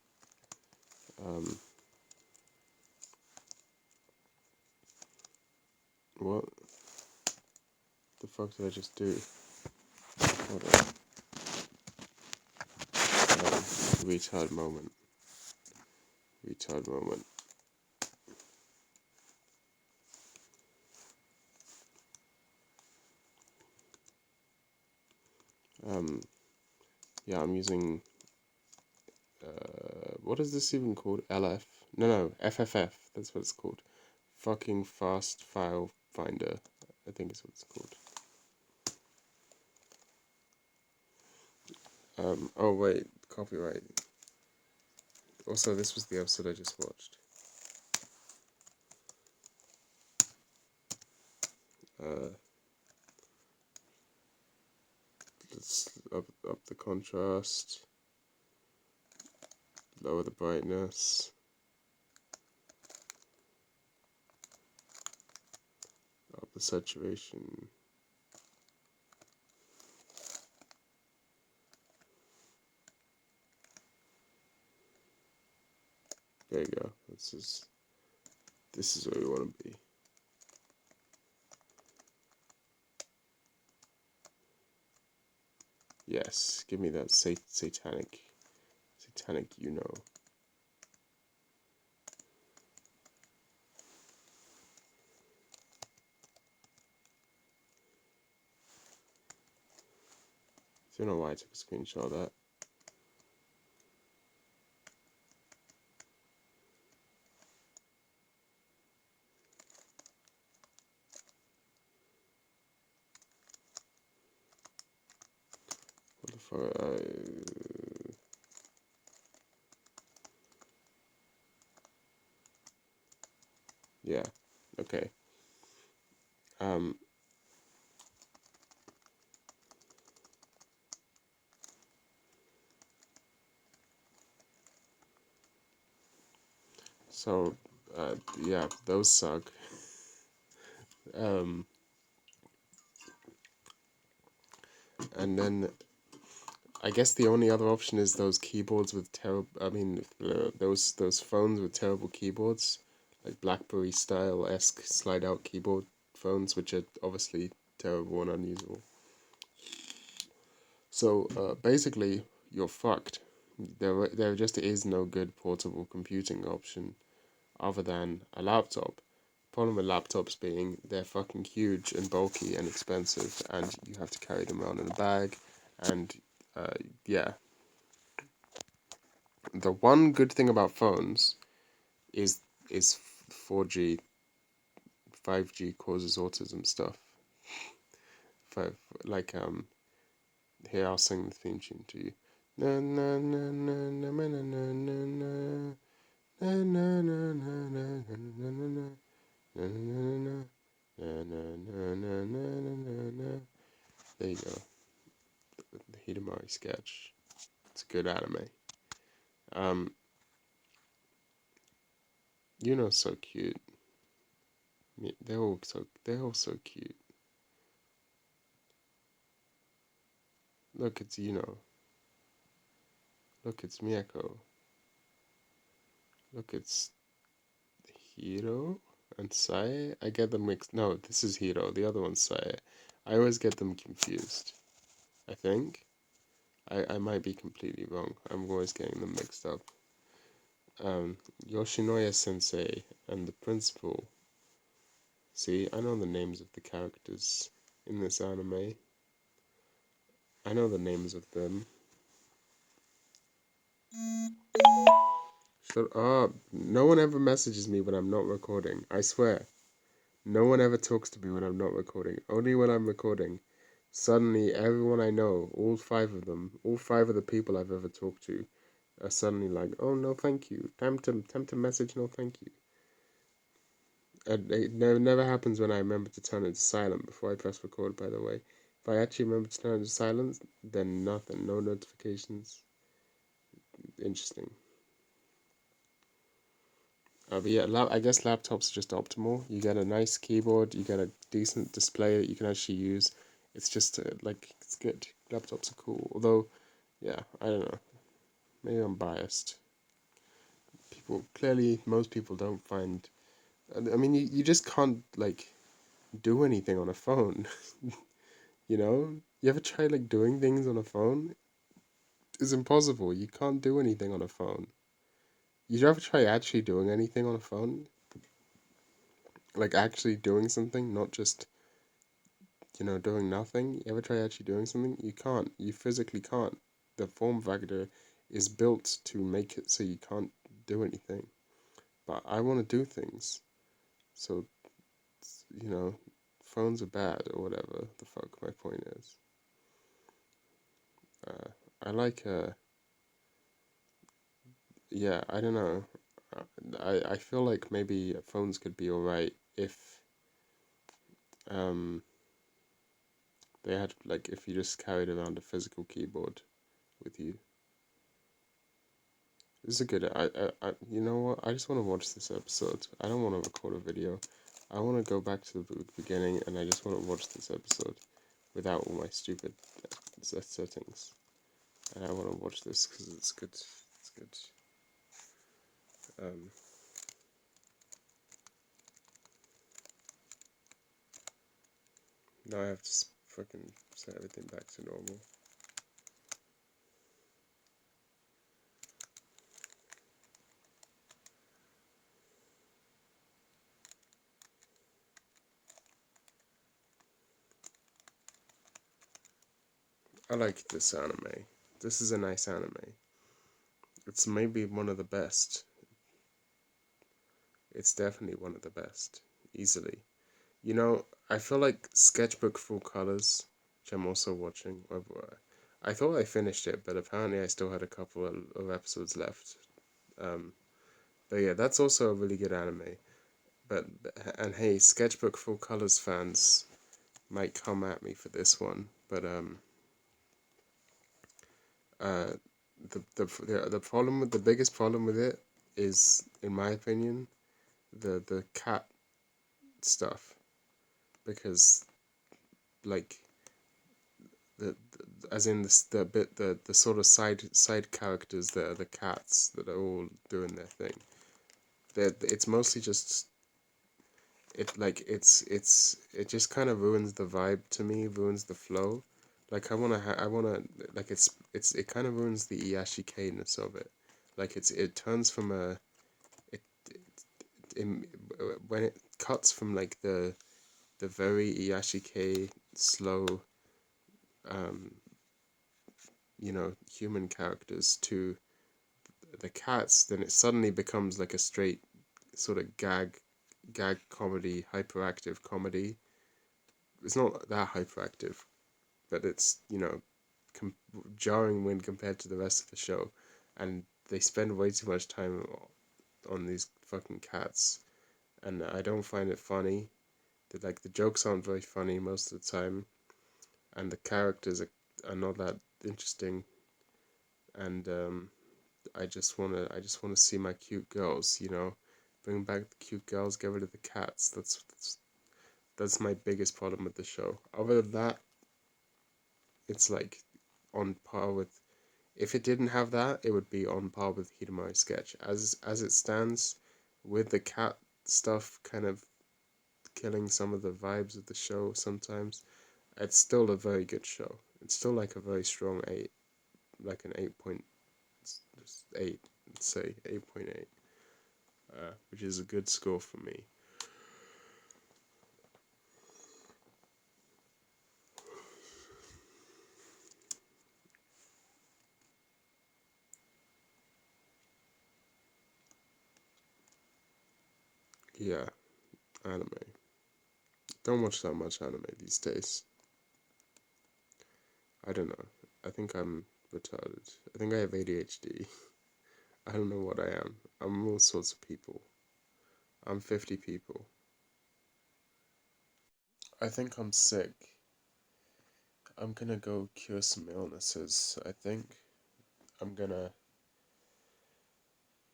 what the fuck did I just do? Hold on. Retard moment. Retard moment. Yeah, I'm using what is this even called? LF? No, FFF. That's what it's called. Fucking Fast File Finder. I think is what it's called. Oh wait, copyright. Also, this was the episode I just watched. Let's up the contrast, lower the brightness, up the saturation. There you go. This is where we want to be. Yes, give me that satanic, you know. I don't know why I took a screenshot of that. What the fuck? Yeah. Okay. So, yeah, those suck. And then I guess the only other option is those keyboards with terrible. I mean, those phones with terrible keyboards, like BlackBerry style esque slide out keyboard phones, which are obviously terrible and unusable. So basically, you're fucked. There just is no good portable computing option other than a laptop. Problem with laptops being they're fucking huge and bulky and expensive, and you have to carry them around in a bag, and yeah. The one good thing about phones is 4G, 5G causes autism stuff. Five, like here I'll sing the theme tune to you. Na na na na na na na na na na na na na na na na. There you go. The Hidamari sketch. It's a good anime. So cute. They're all so cute. Look, it's Look, it's Miyako. Look, it's Hiro and Sae. I get them mixed. No, this is Hiro. The other one's Sae. I always get them confused. I think. I might be completely wrong. I'm always getting them mixed up. Yoshinoya Sensei and the principal. See, I know the names of the characters in this anime. I know the names of them. Shut up. No one ever messages me when I'm not recording. I swear. No one ever talks to me when I'm not recording. Only when I'm recording. Suddenly, everyone I know, all five of them, all five of the people I've ever talked to, are suddenly like, "Oh no, thank you. Time to message. No, thank you." And it never happens when I remember to turn it to silent before I press record. By the way, If I actually remember to turn it to silence, then nothing, no notifications. Interesting. But yeah, I guess laptops are just optimal. You get a nice keyboard, you get a decent display that you can actually use. It's just like, it's good. Laptops are cool. Although, yeah, I don't know. Maybe I'm biased. Most people don't find. I mean, you just can't like do anything on a phone. You know? You ever try like doing things on a phone? It's impossible. You can't do anything on a phone. You ever try actually doing anything on a phone? Like actually doing something, not just, doing nothing? You ever try actually doing something? You can't. You physically can't. The form factor is built to make it so you can't do anything. But I want to do things. So, you know, phones are bad or whatever the fuck my point is. Uh, I like, yeah, I don't know. I feel like maybe phones could be alright if, um, they had, like, if you just carried around a physical keyboard with you. This is a good. You know what? I just want to watch this episode. I don't want to record a video. I want to go back to the beginning, and I just want to watch this episode without all my stupid settings. And I want to watch this because it's good. It's good. Um, Now I have to fucking set everything back to normal. I like this anime. This is a nice anime. It's maybe one of the best. It's definitely one of the best. Easily. I feel like Sketchbook Full Colors, which I'm also watching. I thought I finished it, but apparently I still had a couple of episodes left. Um, but yeah, that's also a really good anime. But and hey, Sketchbook Full Colors fans might come at me for this one, but uh, the problem with the biggest problem with it is, in my opinion, the cat stuff, because like as in the sort of side characters that are the cats that are all doing their thing. It's mostly just it just kind of ruins the vibe to me, ruins the flow. Like I wanna like it kind of ruins the Iyashike-ness of it. Like it turns from it, it when it cuts from like the very Iyashike slow, um human characters to the cats, then it suddenly becomes like a straight sort of gag comedy, hyperactive comedy. It's not that hyperactive, but it's com- jarring when compared to the rest of the show, and they spend way too much time on these fucking cats, and I don't find it funny. The jokes aren't very funny most of the time, and the characters are not that interesting, and I just wanna see my cute girls, bring back the cute girls, get rid of the cats. That's my biggest problem with the show. Other than that, it's like on par with. If it didn't have that, it would be on par with Hidamari Sketch. As it stands, with the cat stuff kind of killing some of the vibes of the show sometimes, it's still a very good show. It's still like a very strong 8, like an 8.8, let's say 8.8. Which is a good score for me. Yeah, anime. Don't watch that much anime these days. I don't know. I think I'm retarded. I think I have ADHD. I don't know what I am. I'm all sorts of people. I'm 50 people. I think I'm sick. I'm gonna go cure some illnesses, I think. I'm gonna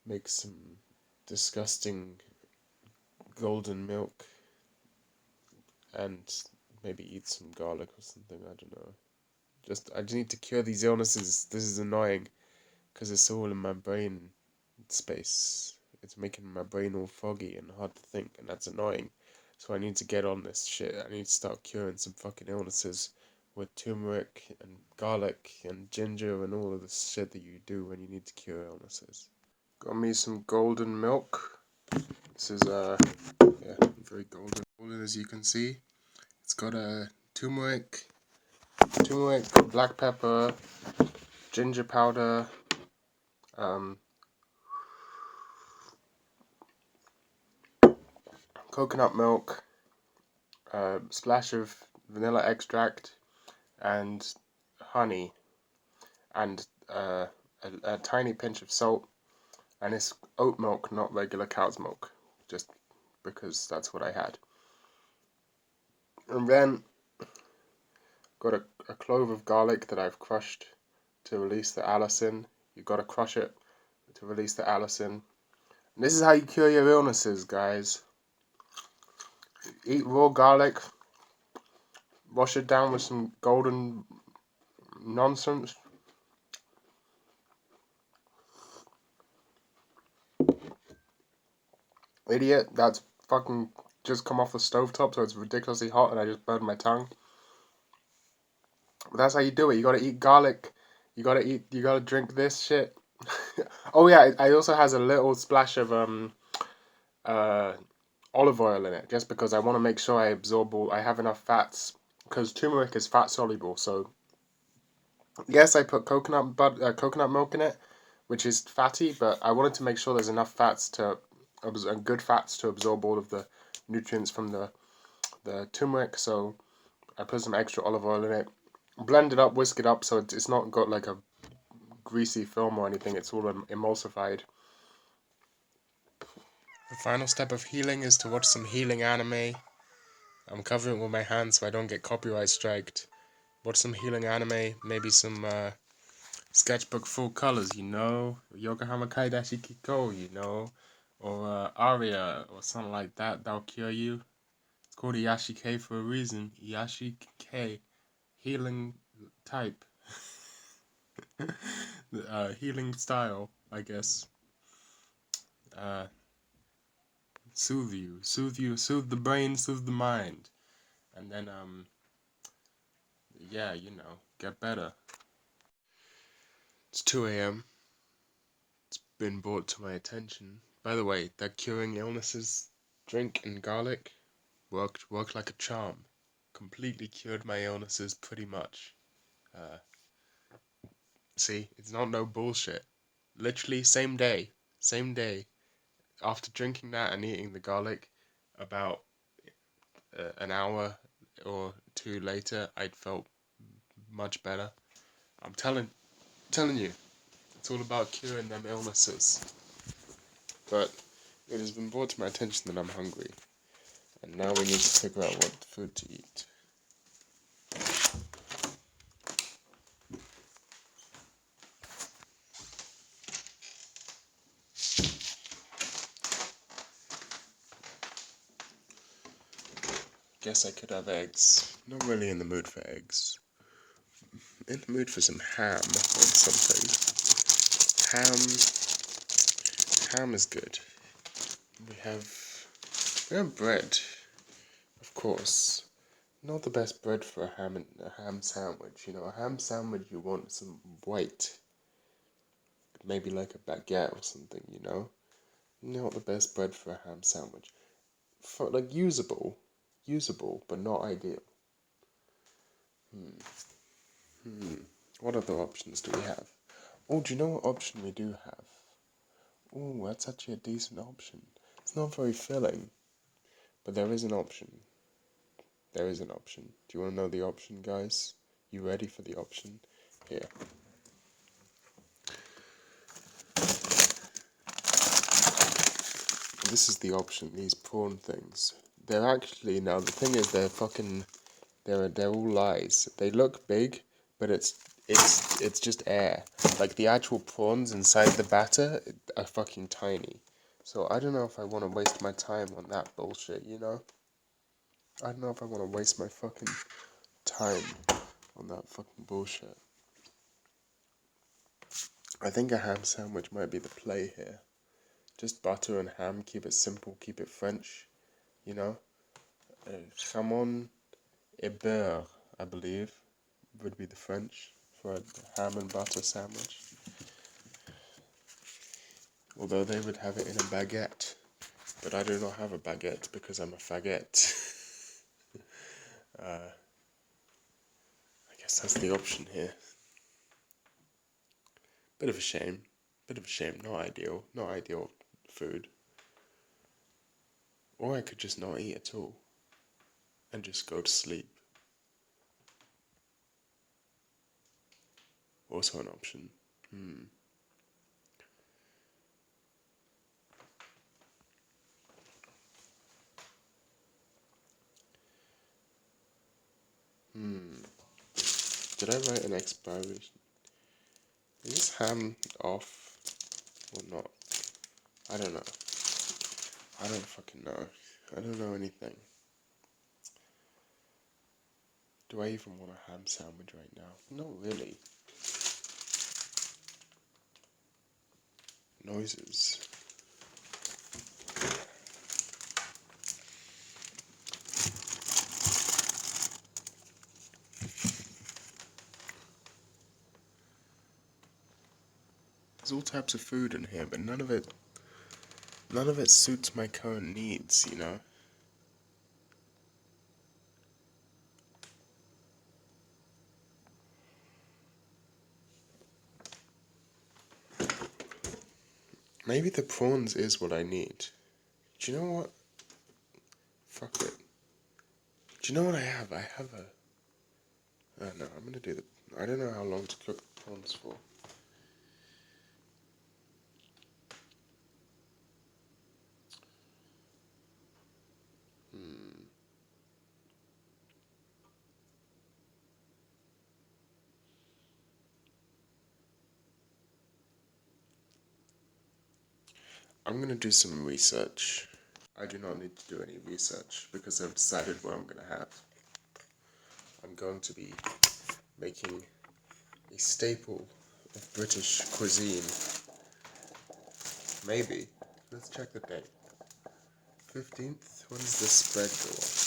make some disgusting golden milk and maybe eat some garlic or something, I don't know. I just need to cure these illnesses. This is annoying because it's all in my brain space. It's making my brain all foggy and hard to think, and that's annoying. So I need to get on this shit. I need to start curing some fucking illnesses with turmeric and garlic and ginger and all of the shit that you do when you need to cure illnesses. Got me some golden milk. This is yeah, very golden as you can see. It's got a turmeric, black pepper, ginger powder, um, coconut milk, a splash of vanilla extract, and honey, and a tiny pinch of salt, and it's oat milk, not regular cow's milk, just because that's what I had. And then got a clove of garlic that I've crushed to release the allicin. You gotta crush it to release the allicin. And this is how you cure your illnesses, guys. Eat raw garlic, wash it down with some golden nonsense. Idiot, that's fucking just come off the stovetop, so it's ridiculously hot and I just burned my tongue. But that's how you do it. You gotta eat garlic. You gotta drink this shit. Oh yeah, it also has a little splash of uh olive oil in it, just because I want to make sure I have enough fats, because turmeric is fat soluble. So yes, I put coconut milk in it, which is fatty, but I wanted to make sure there's enough fats good fats to absorb all of the nutrients from the turmeric. So I put some extra olive oil in it, blend it up, whisk it up, so it's not got like a greasy film or anything. It's all emulsified. The final step of healing is to watch some healing anime. I'm covering it with my hands so I don't get copyright striked. Watch some healing anime, maybe some sketchbook full colors, Yokohama Kaidashi Kiko, or Aria, or something like that. That'll cure you. It's called Iyashike for a reason. Iyashike, healing type, healing style, I guess. Soothe the brain, soothe the mind, and then yeah, get better. It's 2 a.m. It's been brought to my attention. By the way, that curing illnesses drink and garlic worked like a charm. Completely cured my illnesses pretty much. See, it's not no bullshit. Literally same day, after drinking that and eating the garlic, about an hour or two later, I'd felt much better. I'm telling you, it's all about curing them illnesses. But it has been brought to my attention that I'm hungry, and now we need to figure out what food to eat. Guess I could have eggs. Not really in the mood for eggs. In the mood for some ham or something. Ham is good. We have bread, of course. Not the best bread for a ham sandwich. A ham sandwich, you want some weight. Maybe like a baguette or something, Not the best bread for a ham sandwich. For like usable, but not ideal. What other options do we have? Oh, do you know what option we do have? Oh, that's actually a decent option. It's not very filling, but there is an option. Do you want to know the option, guys? You ready for the option? Here. This is the option, these prawn things. They're actually, now the thing is, they're fucking They're all lies. They look big, but it's just air. Like the actual prawns inside the batter are fucking tiny. So I don't know if I want to waste my time on that bullshit, you know? I don't know if I want to waste my fucking time on that fucking bullshit. I think a ham sandwich might be the play here. Just butter and ham, keep it simple, keep it French, you know? Jamon et beurre, I believe, would be the French for a ham and butter sandwich. Although they would have it in a baguette. But I do not have a baguette because I'm a faggot. I guess that's the option here. Bit of a shame. Bit of a shame. Not ideal. Not ideal food. Or I could just not eat at all. And just go to sleep. Also an option. Did I write an expiration? Is this ham off or not? I don't know. I don't fucking know. I don't know anything. Do I even want a ham sandwich right now? Not really. Noises. There's all types of food in here, but none of it suits my current needs, you know? Maybe the prawns is what I need. Do you know what? Fuck it. Do you know what I have? I have a... Oh no, I'm gonna do the... I don't know how long to cook the prawns for. I'm gonna do some research. I do not need to do any research because I've decided what I'm gonna have. I'm going to be making a staple of British cuisine. Maybe. Let's check the date. 15th? When does this spread go off?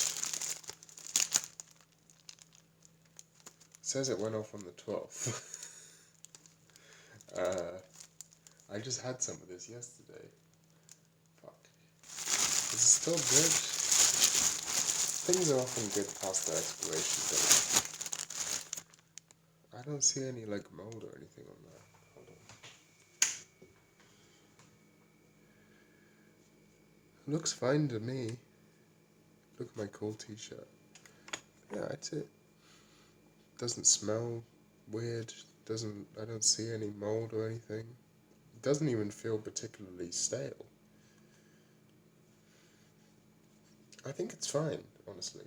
It says it went off on the 12th. I just had some of this yesterday. Fuck. Is it still good? Things are often good past their expiration date. I don't see any like mold or anything on there. Hold on. Looks fine to me. Look at my cool t-shirt. Yeah, that's it. Doesn't smell weird. I don't see any mold or anything. It doesn't even feel particularly stale. I think it's fine, honestly.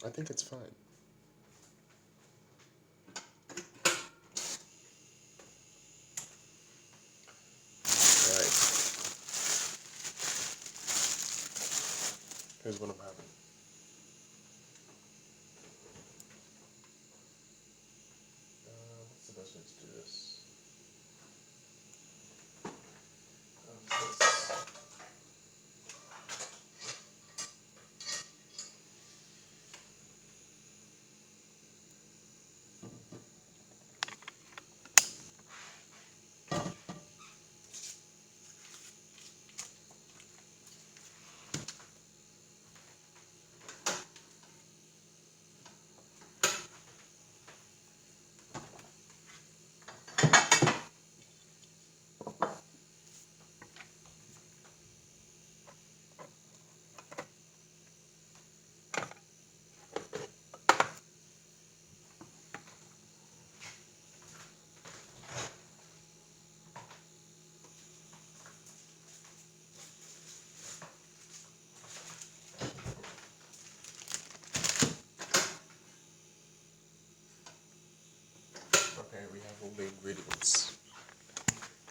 I think it's fine. Right. Here's what I'm having. What's the best way to do this?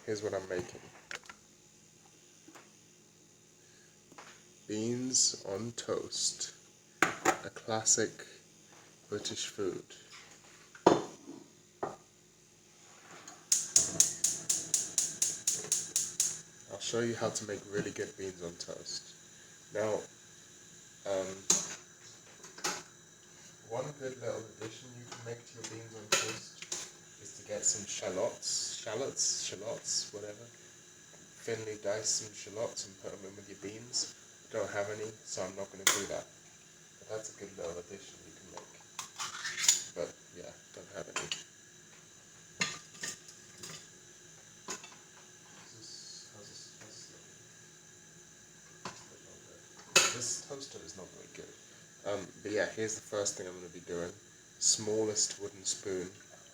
here's what I'm making. Beans on toast. A classic British food. I'll show you how to make really good beans on toast. Now, one good little addition you can make to your beans on toast is to get some shallots, whatever. Thinly dice some shallots and put them in with your beans. I don't have any, so I'm not going to do that. But that's a good little addition you can make. But yeah, don't have any. This toaster is not very good. But yeah, here's the first thing I'm going to be doing. Smallest wooden spoon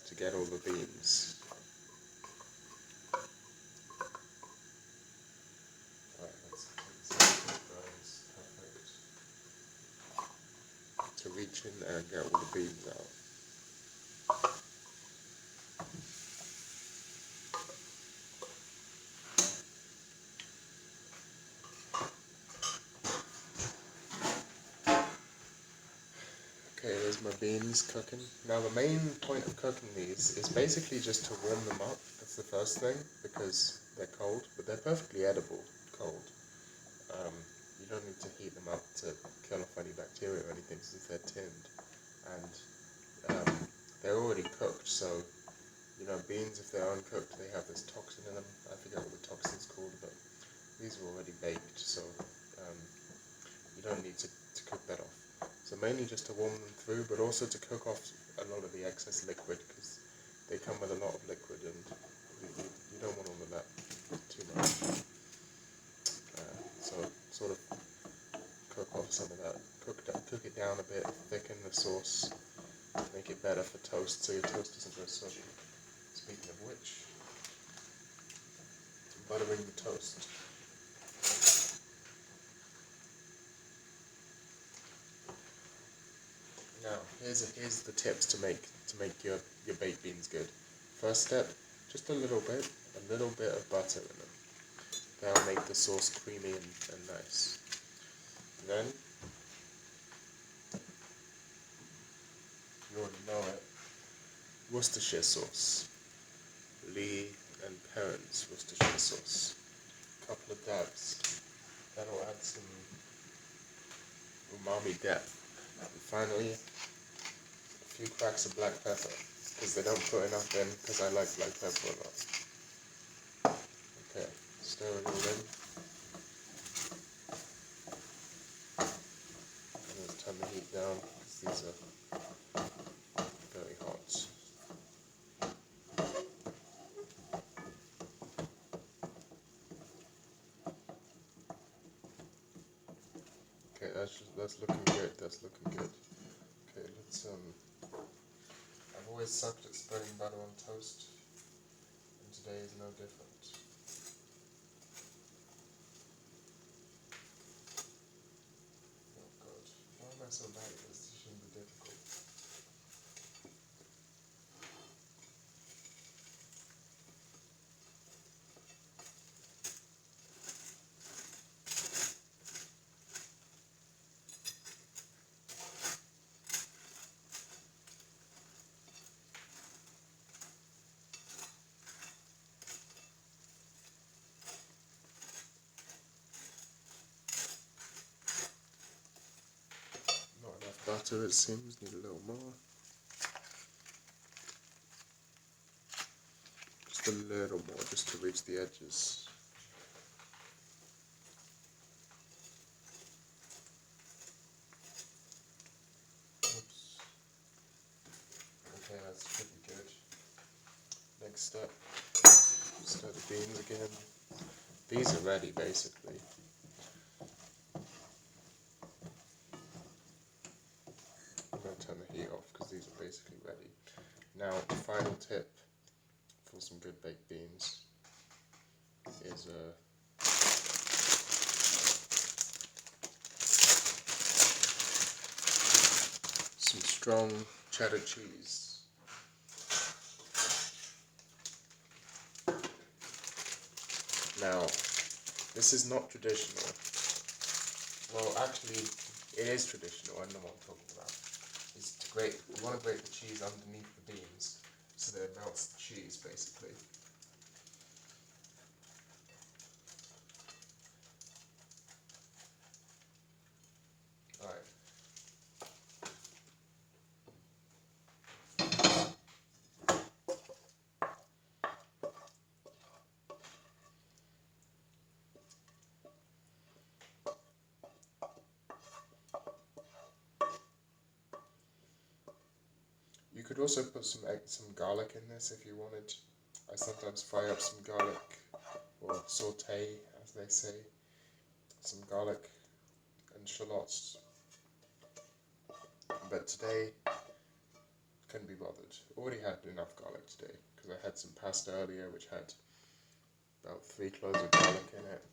to get all the beans. Alright, let's perfect. To reach in there and get all the beans out. Okay, there's my beans cooking. Now the main point of cooking these is basically just to warm them up. That's the first thing, because they're cold, but they're perfectly edible cold. You don't need to heat them up to kill off any bacteria or anything since they're tinned. And they're already cooked, so you know, beans, if they're uncooked, they have this toxin in them. I forget what the toxin's called, but these are already baked, so you don't need to cook that off. So mainly just to warm them through, but also to cook off a lot of the excess liquid, because they come with a lot of liquid, and you don't want all of that too much. So sort of cook off some of that. Cook it down a bit, thicken the sauce, make it better for toast, so your toast doesn't go soggy. Speaking of which, buttering the toast. Now, here's the tips to make your baked beans good. First step, just a little bit of butter in them. That'll make the sauce creamy and nice. Then, you already know it, Worcestershire sauce. Lee and Perrins Worcestershire sauce. A couple of dabs. That'll add some umami depth. And finally, a few cracks of black pepper, because they don't put enough in, because I like black pepper a lot. Okay, stir it all in. And let's turn the heat down, because these are very hot. Okay, that's looking good, Okay, let's, I've always sucked at spreading butter on toast, and today is no different. Oh god, why am I so bad at this? This shouldn't be difficult. Not enough butter, it seems. Need a little more. Just a little more, just to reach the edges. Oops. Okay, that's pretty good. Next step, stir the beans again. These are ready, basically. I'm going to turn the heat off because these are basically ready. Now, the final tip for some good baked beans is some strong cheddar cheese. Now, this is not traditional. Well, actually, it is traditional. I know what I'm talking about. It's to grate. We want to grate the cheese underneath the beans so that it melts the cheese, basically. Alright. You could also put some garlic in this if you wanted. I sometimes fry up some garlic, or saute, as they say, some garlic and shallots. But today, couldn't be bothered. Already had enough garlic today, because I had some pasta earlier which had about 3 cloves of garlic in it.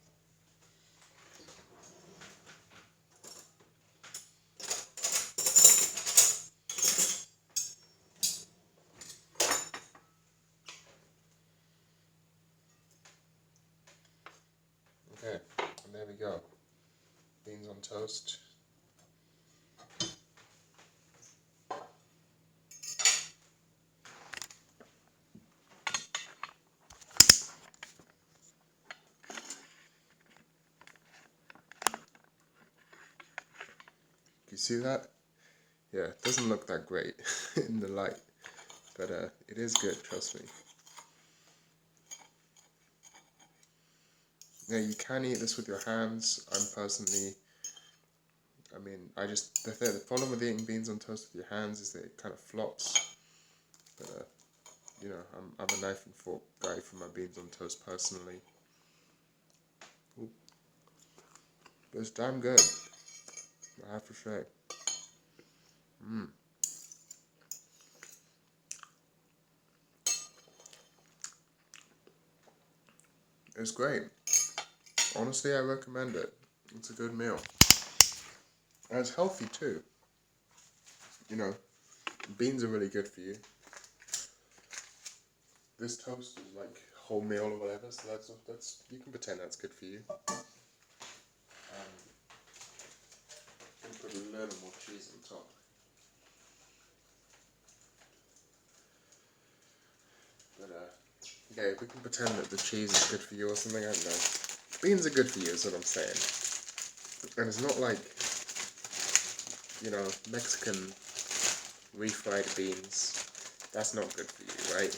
Okay, and there we go. Beans on toast. You see that? Yeah, it doesn't look that great in the light, but it is good, trust me. Yeah, you can eat this with your hands. I'm personally, the problem with eating beans on toast with your hands is that it kind of flops. But, you know, I'm a knife and fork guy for my beans on toast personally. Ooh. But it's damn good, I have to say. It's great. Honestly, I recommend it. It's a good meal. And it's healthy too. You know, beans are really good for you. This toast is like wholemeal or whatever, so that's you can pretend that's good for you. And put a little more cheese on top. But yeah, we can pretend that the cheese is good for you or something. I don't know. Beans are good for you, is what I'm saying. And it's not like, you know, Mexican refried beans. That's not good for you, right?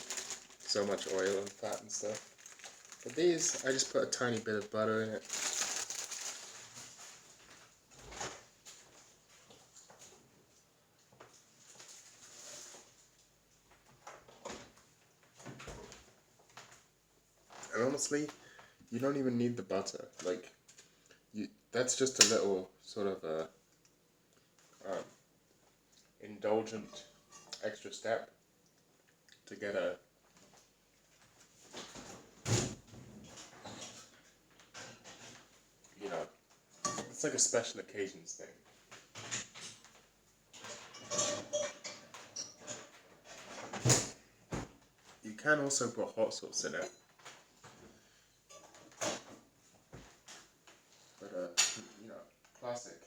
So much oil and fat and stuff. But these, I just put a tiny bit of butter in it. And honestly, you don't even need the butter. Like, that's just a little sort of a indulgent extra step to get a it's like a special occasions thing. You can also put hot sauce in it, but classic.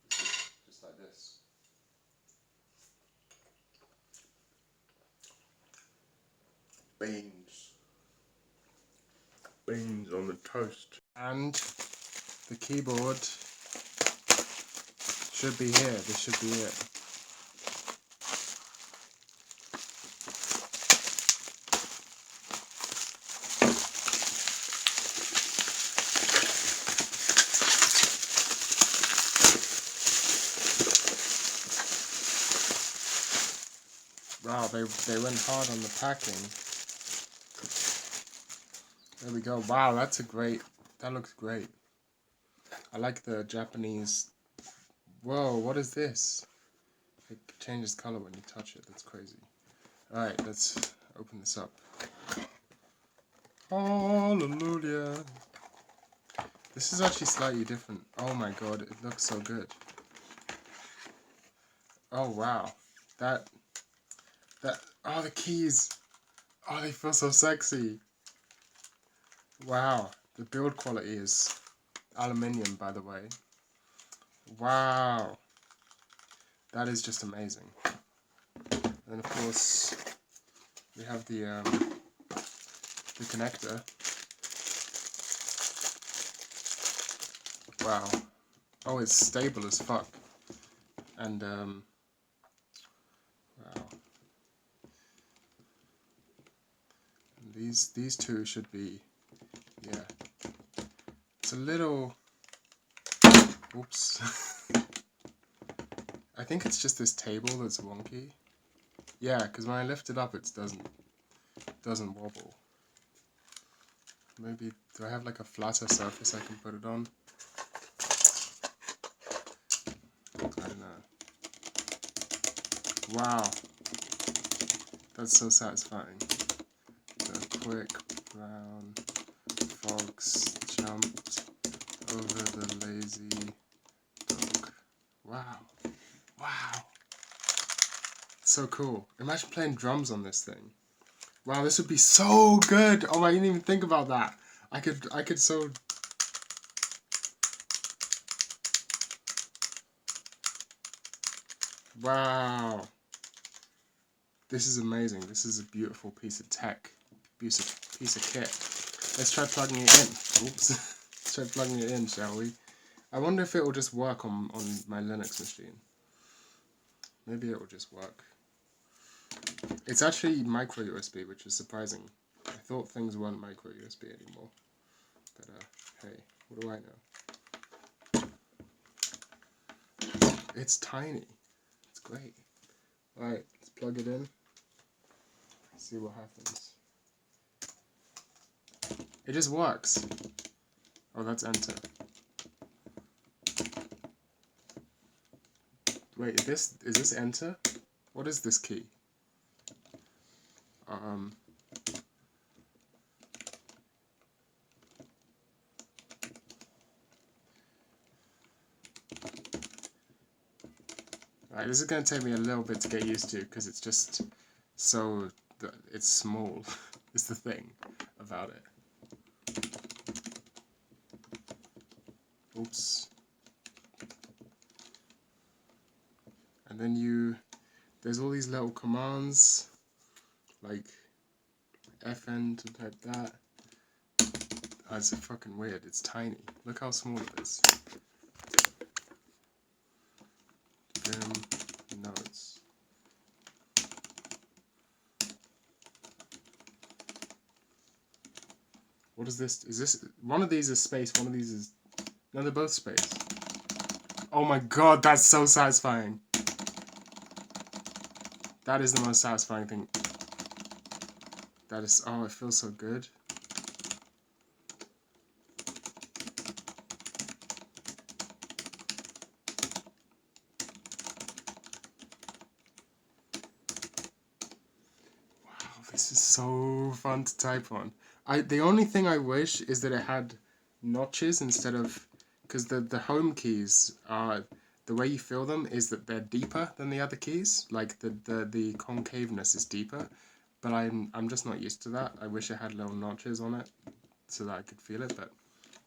Just like this. Beans on the toast, and the keyboard should be here. This should be it. Wow, they went hard on the packing. There we go. Wow, that looks great. I like the Japanese. Whoa, what is this? It changes color when you touch it. That's crazy. Alright, let's open this up. Hallelujah. This is actually slightly different. Oh my god, it looks so good. Oh wow. Oh, the keys. Oh, they feel so sexy. Wow. The build quality is aluminium, by the way. Wow. That is just amazing. And of course, we have the connector. Wow. Oh, it's stable as fuck. And wow. And these two should be, yeah. It's a little. Oops. I think it's just this table that's wonky. Yeah, because when I lift it up, it doesn't wobble. Maybe, do I have like a flatter surface I can put it on? I don't know. Wow. That's so satisfying. The quick brown fox jumped over the lazy dog. Wow. Wow. So cool. Imagine playing drums on this thing. Wow, this would be so good. Oh, I didn't even think about that. I could so. Wow. This is amazing. This is a beautiful piece of tech. Piece of kit. Let's try plugging it in. Oops. Let's try plugging it in, shall we? I wonder if it will just work on my Linux machine. Maybe it will just work. It's actually micro USB, which is surprising. I thought things weren't micro USB anymore. But hey, what do I know? It's tiny. It's great. Alright, let's plug it in. See what happens. It just works. Oh, that's enter. Wait, is this enter? What is this key? Alright, this is going to take me a little bit to get used to because it's just so... it's small is the thing about it. Oops. And then there's all these little commands, like FN to type that. Oh, it's fucking weird, it's tiny. Look how small it is. Notes. What is this? Is this... one of these is space, one of these is... no, they're both space. Oh my god, that's so satisfying. That is the most satisfying thing. That is... oh, it feels so good. Wow, this is so fun to type on. The only thing I wish is that it had notches instead of... because the home keys are... the way you feel them is that they're deeper than the other keys. Like the concaveness is deeper. But I'm just not used to that. I wish it had little notches on it so that I could feel it. But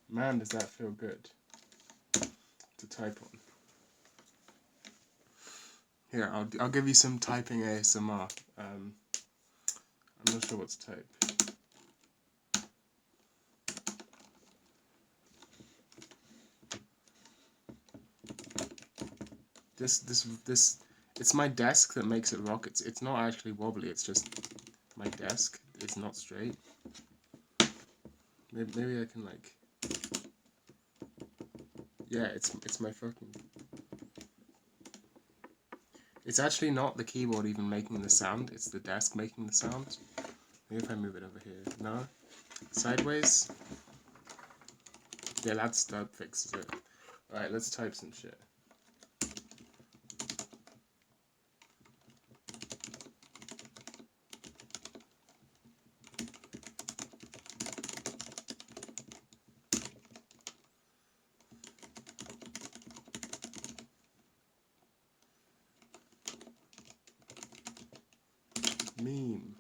man, does that feel good to type on. Here, I'll give you some typing ASMR. I'm not sure what to type. This it's my desk that makes it rock. It's not actually wobbly. It's just my desk. It's not straight. Maybe I can like... yeah, it's my fucking... it's actually not the keyboard even making the sound. It's the desk making the sound. Maybe if I move it over here. No? Sideways? Yeah, that fixes it. Alright, let's type some shit. Meme.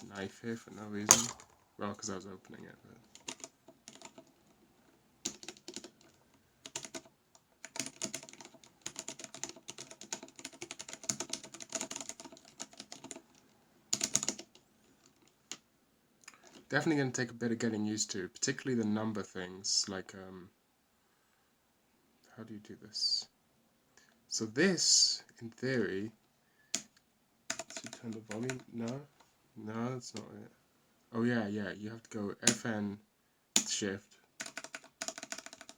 knife here for no reason. Well, because I was opening it, but... Definitely going to take a bit of getting used to, particularly the number things, like, how do you do this? So this, in theory, should turn the volume, no, that's not it. Oh yeah, you have to go FN, Shift,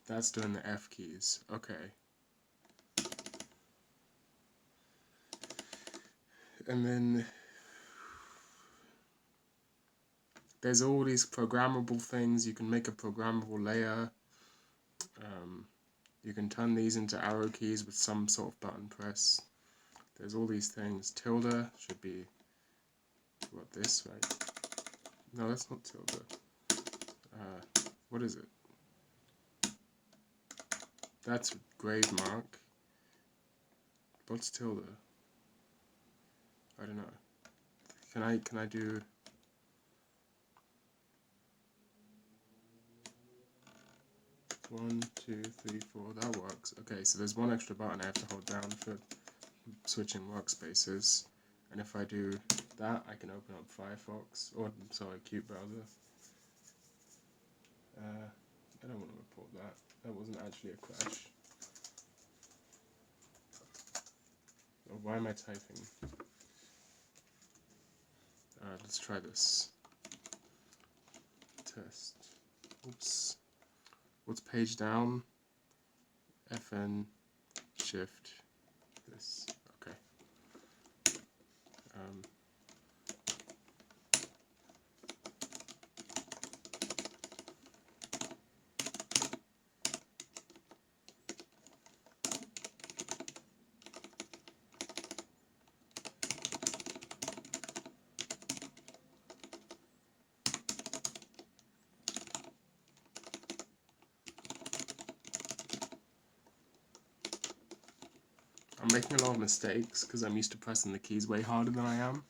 that's doing the F keys, okay. And then, there's all these programmable things. You can make a programmable layer. You can turn these into arrow keys with some sort of button press. There's all these things. Tilde should be, what, this, right? No, that's not tilde. What is it? That's grave mark. What's tilde? I don't know. Can I do... One, two, three, four, that works. Okay, so there's one extra button I have to hold down for switching workspaces. And if I do that, I can open up Firefox, or, sorry, Qt browser. I don't want to report that. That wasn't actually a crash. Oh, why am I typing? Let's try this. Test. Oops. What's page down? FN, Shift, this. Okay. I'm making a lot of mistakes because I'm used to pressing the keys way harder than I am.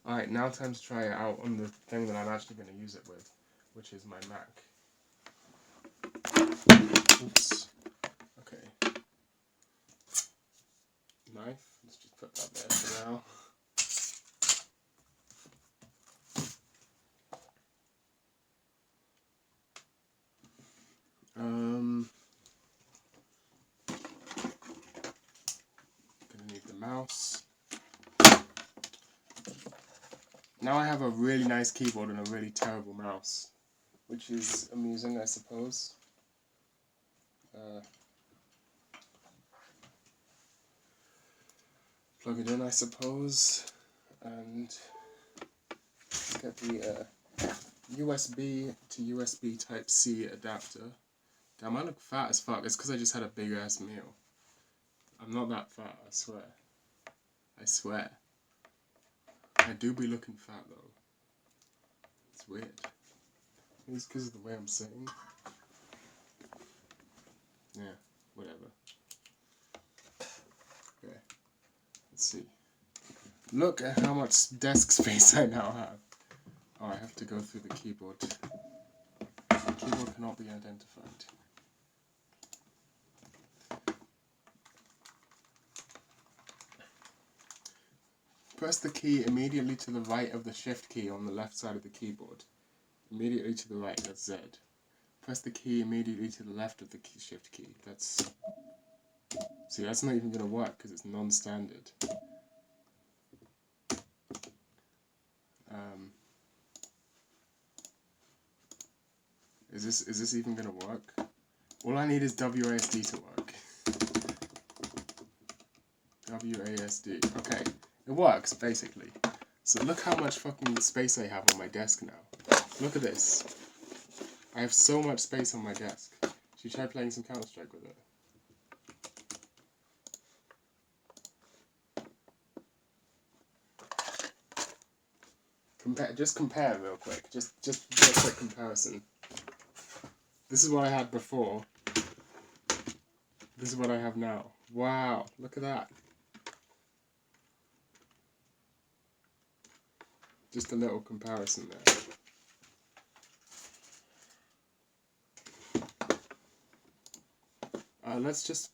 Alright, now time to try it out on the thing that I'm actually going to use it with, which is my Mac. Oops. Okay. Knife. Let's just put that there for now. Gonna need the mouse. Now I have a really nice keyboard and a really terrible mouse, which is amusing, I suppose. Plug it in, I suppose, and get the USB to USB Type-C adapter. Damn, I look fat as fuck. It's because I just had a big ass meal. I'm not that fat, I swear. I swear. I do be looking fat though. It's weird. Maybe it's because of the way I'm sitting. Yeah, whatever. Okay, let's see. Look at how much desk space I now have. Oh, I have to go through the keyboard. The keyboard cannot be identified. Press the key immediately to the right of the Shift key on the left side of the keyboard. Immediately to the right, that's Z. Press the key immediately to the left of the Shift key. That's... See, that's not even going to work because it's non-standard. Is this even going to work? All I need is WASD to work. WASD. Okay, it works basically. So look how much fucking space I have on my desk now. Look at this. I have so much space on my desk. Should you try playing some Counter-Strike with it? Just compare real quick. Just a quick comparison. This is what I had before. This is what I have now. Wow, look at that. Just a little comparison there. Let's just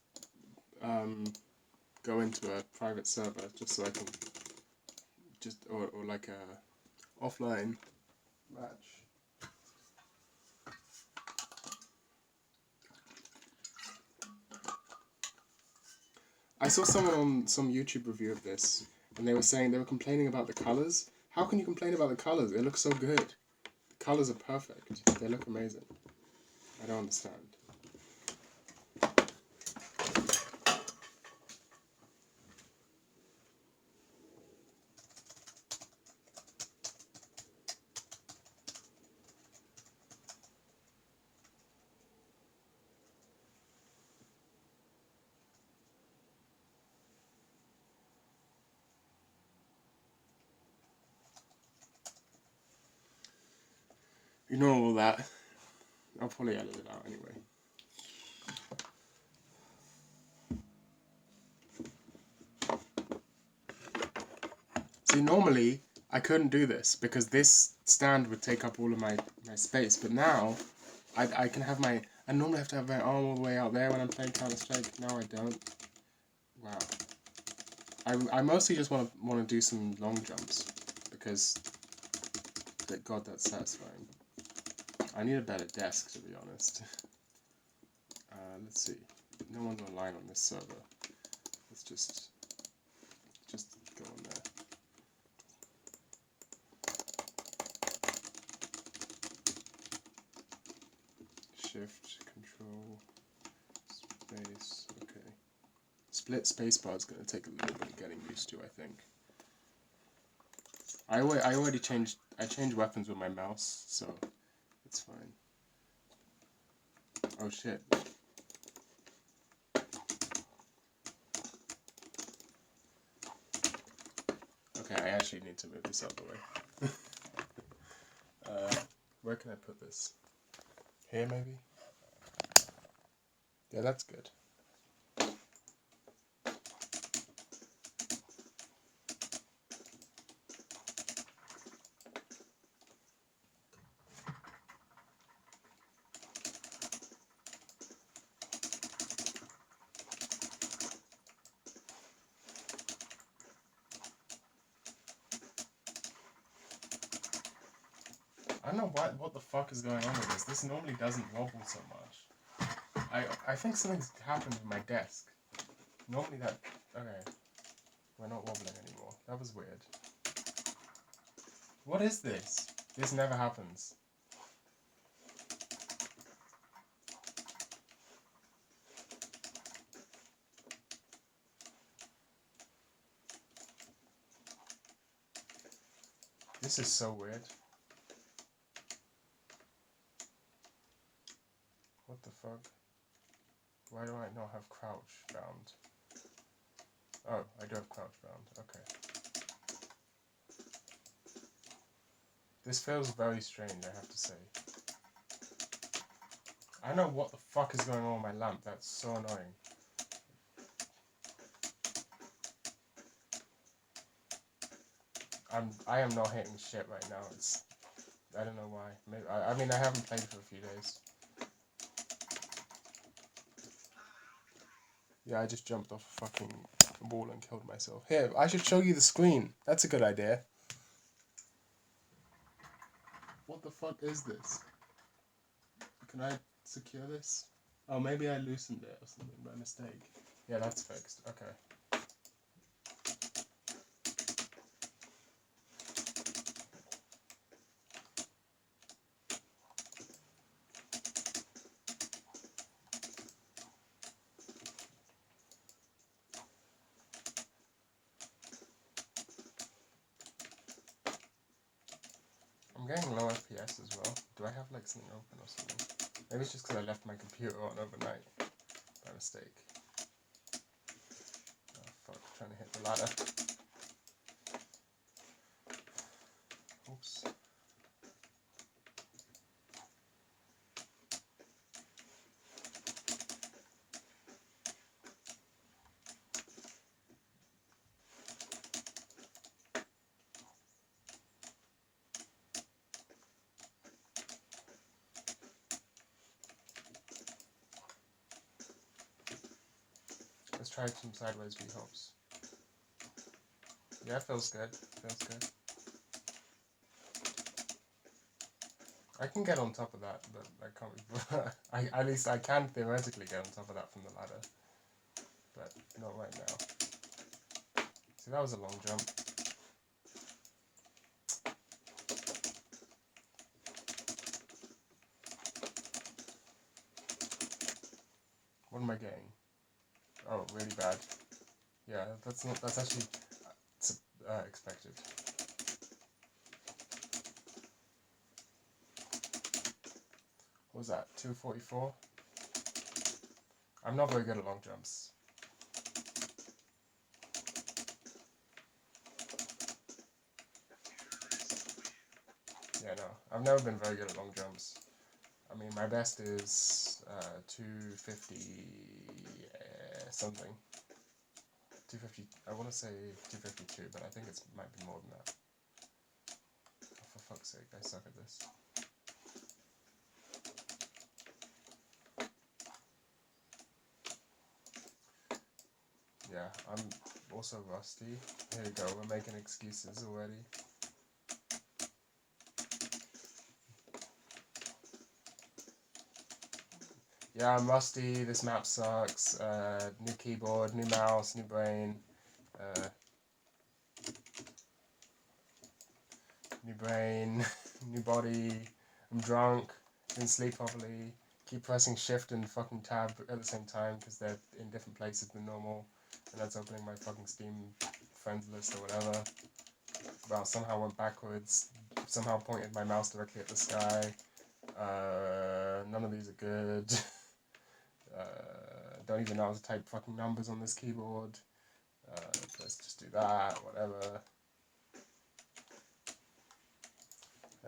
go into a private server just so I can or like a offline match. I saw someone on some YouTube review of this, and they were complaining about the colors. How can you complain about the colors? It looks so good. The colors are perfect. They look amazing. I don't understand. Ignore all that. I'll probably edit it out anyway. See, normally I couldn't do this because this stand would take up all of my space, but now I can have I normally have to have my arm all the way out there when I'm playing Counter-Strike. Now I don't. Wow. I mostly just want to do some long jumps because, God, that's satisfying. I need a better desk, to be honest. Let's see. No one's online on this server. Let's just go on there. Shift, Control, Space. Okay. Split spacebar is going to take a little bit of getting used to, I think. I already changed. I changed weapons with my mouse, so it's fine. Oh shit. Okay, I actually need to move this out of the way. Where can I put this? Here, maybe? Yeah, that's good. I don't know what the fuck is going on with this. This normally doesn't wobble so much. I think something's happened with my desk. Normally that... Okay. We're not wobbling anymore. That was weird. What is this? This never happens. This is so weird. What the fuck? Why do I not have crouch bound? Oh, I do have crouch bound. Okay. This feels very strange, I have to say. I don't know what the fuck is going on with my lamp. That's so annoying. I am not hitting shit right now. I don't know why. Maybe I mean I haven't played for a few days. Yeah, I just jumped off a fucking wall and killed myself. Here, I should show you the screen. That's a good idea. What the fuck is this? Can I secure this? Oh, maybe I loosened it or something by mistake. Yeah, that's fixed. Okay. I'm getting low FPS as well. Do I have like something open or something? Maybe it's just because I left my computer on overnight by mistake. Oh fuck, trying to hit the ladder. Oops. Let's try some sideways V-hops. Yeah, feels good. Feels good. I can get on top of that, but I can't. At least I can theoretically get on top of that from the ladder, but not right now. See, that was a long jump. What am I getting? Oh, really bad. Yeah, that's not. That's actually expected. What was that? 244. I'm not very good at long jumps. Yeah, no, I've never been very good at long jumps. I mean, my best is 250 something. 250. I want to say 252, but I think it might be more than that. Oh, for fuck's sake, I suck at this. Yeah, I'm also rusty. Here you go, we're making excuses already. Yeah, I'm rusty, this map sucks, new keyboard, new mouse, new brain, new body, I'm drunk, didn't sleep properly, keep pressing shift and fucking tab at the same time because they're in different places than normal, and that's opening my fucking Steam friends list or whatever. Well, somehow went backwards, somehow pointed my mouse directly at the sky. None of these are good. Don't even know how to type fucking numbers on this keyboard. Let's just do that, whatever.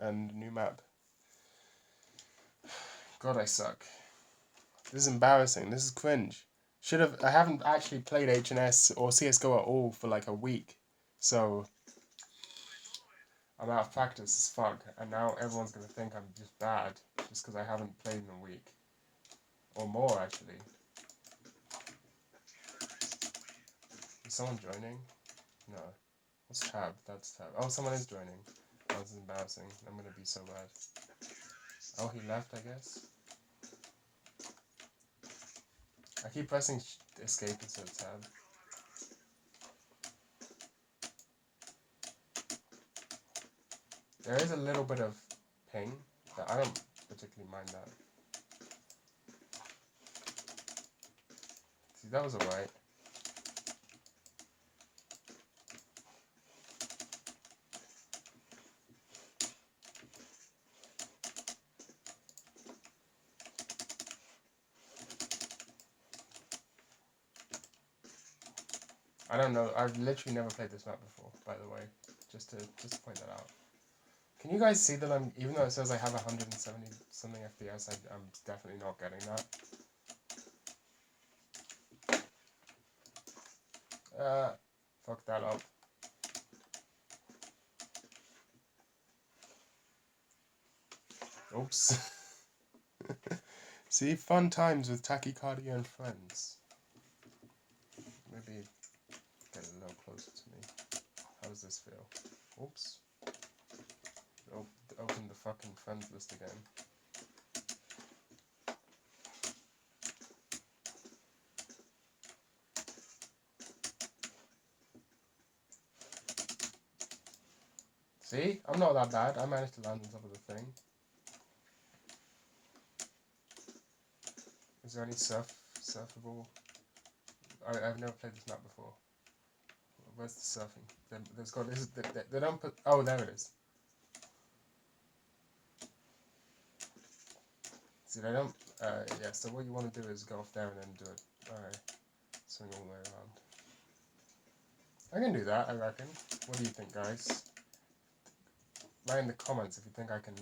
And new map. God, I suck. This is embarrassing. This is cringe. I haven't actually played HNS or CSGO at all for like a week. So I'm out of practice as fuck. And now everyone's going to think I'm just bad just because I haven't played in a week. Or more, actually. Is someone joining? No. What's tab? That's tab. Oh, someone is joining. Oh, this is embarrassing. I'm going to be so bad. Oh, he left, I guess. I keep pressing escape instead of tab. There is a little bit of ping, but I don't particularly mind that. See, that was alright. I don't know. I've literally never played this map before, by the way. Just to point that out. Can you guys see that I'm, even though it says I have 170 something FPS, I'm definitely not getting that. Fuck that up. Oops. See, fun times with tachycardia and friends. Maybe get a little closer to me. How does this feel? Oops. Open the fucking friends list again. See? I'm not that bad. I managed to land on top of the thing. Is there any surfable? I've never played this map before. Where's the surfing? There's got this. They don't put. Oh, there it is. Dude, I don't... yeah, so what you want to do is go off there and then do it. Alright. Swing all the way around. I can do that, I reckon. What do you think, guys? Write in the comments if you think I can...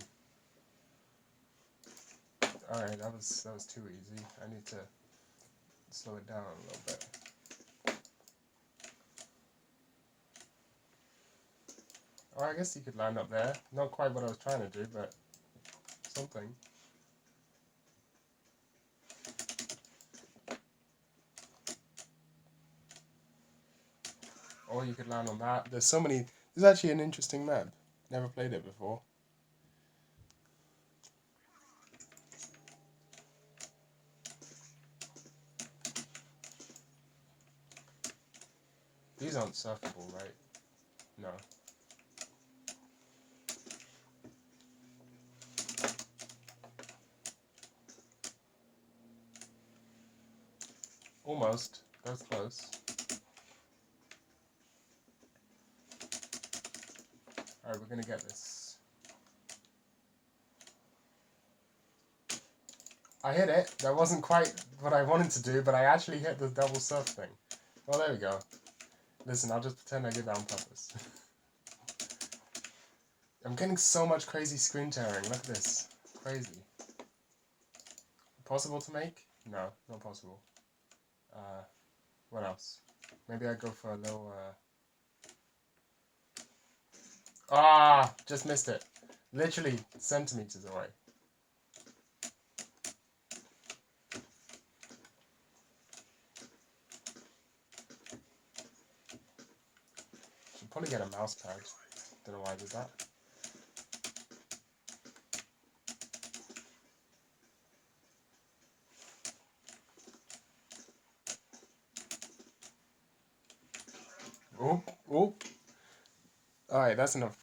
Alright, that was too easy. I need to slow it down a little bit. Or I guess you could land up there. Not quite what I was trying to do, but something. Or you could land on that. There's so many... This is actually an interesting map. Never played it before. These aren't surfable, right? No. Almost. That's close. Alright, we're gonna get this. I hit it. That wasn't quite what I wanted to do, but I actually hit the double surf thing. Well, there we go. Listen, I'll just pretend I did that on purpose. I'm getting so much crazy screen tearing. Look at this. Crazy. Possible to make? No, not possible. What else? Maybe I go for a little, just missed it. Literally centimeters away. Should probably get a mouse pad. Don't know why I did that. Oop, oop. Alright, that's enough